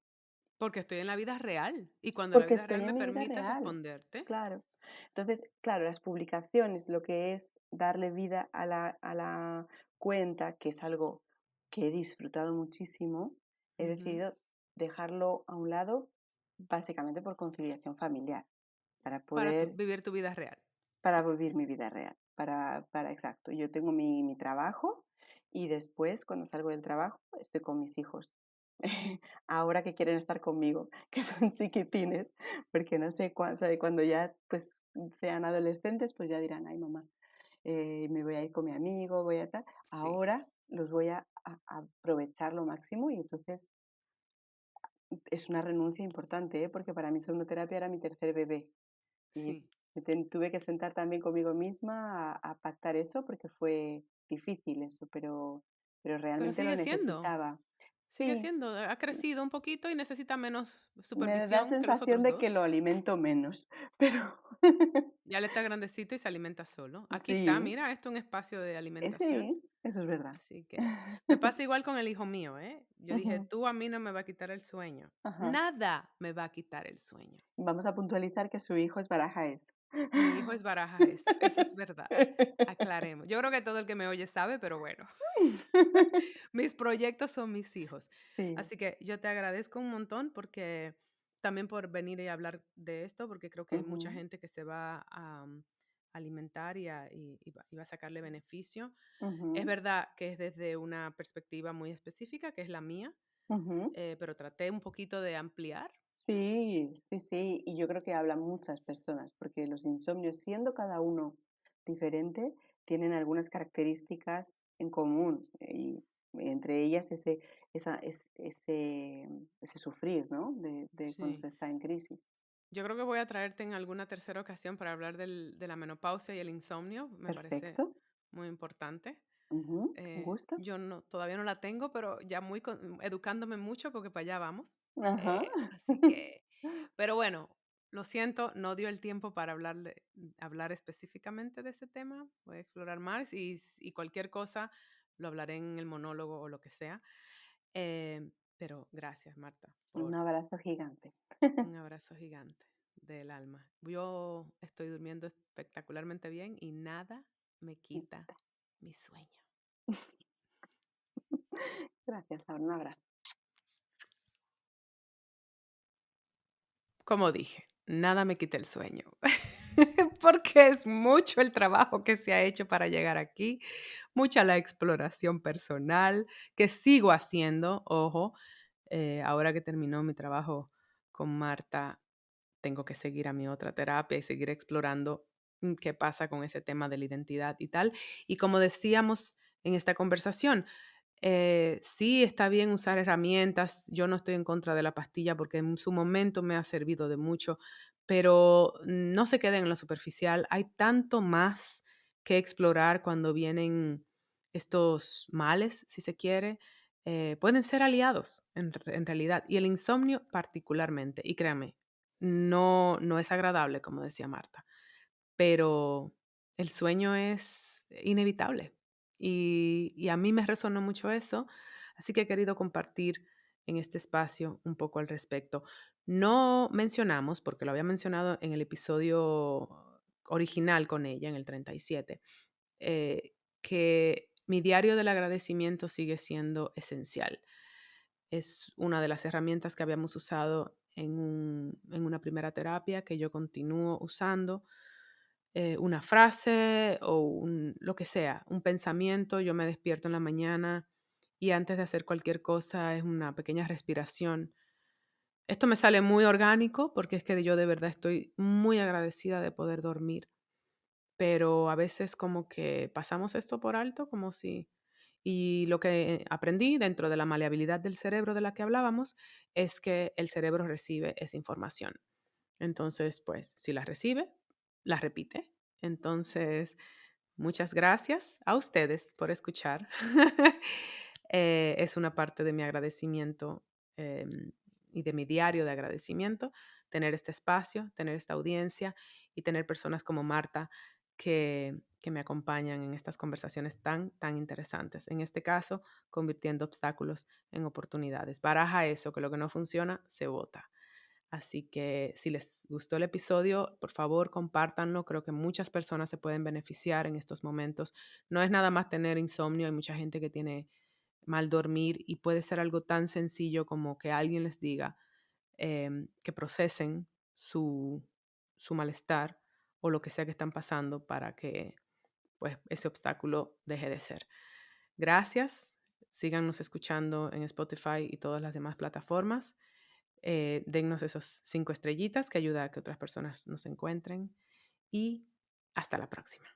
Porque estoy en la vida real y cuando la porque vida estoy real en me mi vida permite real. responderte, Claro. Entonces, claro, las publicaciones, lo que es darle vida a la cuenta, que es algo que he disfrutado muchísimo, he ujú, decidido dejarlo a un lado básicamente por conciliación familiar, para para poder, vivir tu vida real. para vivir mi vida real, exacto. Yo tengo mi trabajo y después, cuando salgo del trabajo, estoy con mis hijos. Ahora que quieren estar conmigo, que son chiquitines, porque no sé cuando ya pues sean adolescentes, pues ya dirán, ay mamá, me voy a ir con mi amigo, voy a tal. Sí, Ahora los voy a aprovechar lo máximo y entonces es una renuncia importante, ¿eh? Porque para mí segunda era mi tercer bebé. Y sí. tuve que sentar también conmigo misma a pactar eso porque fue difícil eso, pero Pero realmente lo necesitaba. sigue Sí, siendo, ha crecido un poquito y necesita menos me da supervisión que los sensación otros de que lo dos. alimento menos, pero Ya le está grandecito y se alimenta solo. Aquí está, sí, mira, esto es un espacio de alimentación. sí, eso es verdad. Así que me pasa igual con el hijo mío, ¿eh? Yo dije, Ujú, tú a mí no me va a quitar el sueño. ajá. Nada me va a quitar el sueño. Vamos a puntualizar que su hijo es Baraja. Mi hijo es Barajas, eso es verdad. Aclaremos. Yo creo que todo el que me oye sabe, pero bueno, mis proyectos son mis hijos. Sí, Así que yo te agradezco un montón porque también por venir y hablar de esto, porque creo que hay mucha ujú, gente que se va a alimentar y va a sacarle beneficio. Es ujú, verdad que es desde una perspectiva muy específica, que es la mía, ujú. pero traté un poquito de ampliar. Sí, sí, sí, y yo creo que hablan muchas personas, porque los insomnios, siendo cada uno diferente, tienen algunas características en común, y entre ellas ese sufrir, ¿no? De cuando Sí. se está en crisis. Yo creo que voy a traerte en alguna tercera ocasión para hablar de la menopausia y el insomnio. Me parece Perfecto. muy importante. Ujú, un gusto. Yo no, todavía no la tengo, pero ya educándome mucho porque para allá vamos. Ajá. Así que, pero bueno, lo siento, no dio el tiempo para hablar específicamente de ese tema. Voy a explorar más y cualquier cosa lo hablaré en el monólogo o lo que sea. Pero gracias, Marta, Un por abrazo gigante. un abrazo gigante del alma. Yo estoy durmiendo espectacularmente bien y nada me quita mi sueño. Gracias, Laura, un abrazo. Como dije, nada me quita el sueño, porque es mucho el trabajo que se ha hecho para llegar aquí, mucha la exploración personal que sigo haciendo, ojo, ahora que terminó mi trabajo con Marta, tengo que seguir a mi otra terapia y seguir explorando qué pasa con ese tema de la identidad y tal. Y como decíamos en esta conversación, sí está bien usar herramientas, yo no estoy en contra de la pastilla porque en su momento me ha servido de mucho, pero no se queden en lo superficial, hay tanto más que explorar cuando vienen estos males, si se quiere, pueden ser aliados en realidad, y el insomnio particularmente, y créame, no es agradable, como decía Marta, pero el sueño es inevitable. Y a mí me resonó mucho eso, así que he querido compartir en este espacio un poco al respecto. No mencionamos, porque lo había mencionado en el episodio original con ella, en el 37, que mi diario del agradecimiento sigue siendo esencial. Es una de las herramientas que habíamos usado en una primera terapia que yo continúo usando. Una frase o lo que sea, un pensamiento, yo me despierto en la mañana y antes de hacer cualquier cosa es una pequeña respiración. Esto me sale muy orgánico porque es que yo de verdad estoy muy agradecida de poder dormir, pero a veces como que pasamos esto por alto, como si... Y lo que aprendí dentro de la maleabilidad del cerebro de la que hablábamos es que el cerebro recibe esa información. Entonces, pues, si la recibe, la repite. Entonces, muchas gracias a ustedes por escuchar. Es una parte de mi agradecimiento y de mi diario de agradecimiento, tener este espacio, tener esta audiencia y tener personas como Marta que me acompañan en estas conversaciones tan, tan interesantes. En este caso, convirtiendo obstáculos en oportunidades. Baraja eso, que lo que no funciona se vota. Así que si les gustó el episodio, por favor, compártanlo. Creo que muchas personas se pueden beneficiar en estos momentos. No es nada más tener insomnio, hay mucha gente que tiene mal dormir y puede ser algo tan sencillo como que alguien les diga que procesen su malestar o lo que sea que están pasando para que pues ese obstáculo deje de ser. Gracias. Síganos escuchando en Spotify y todas las demás plataformas. Dennos esos 5 estrellitas que ayuda a que otras personas nos encuentren. Y hasta la próxima.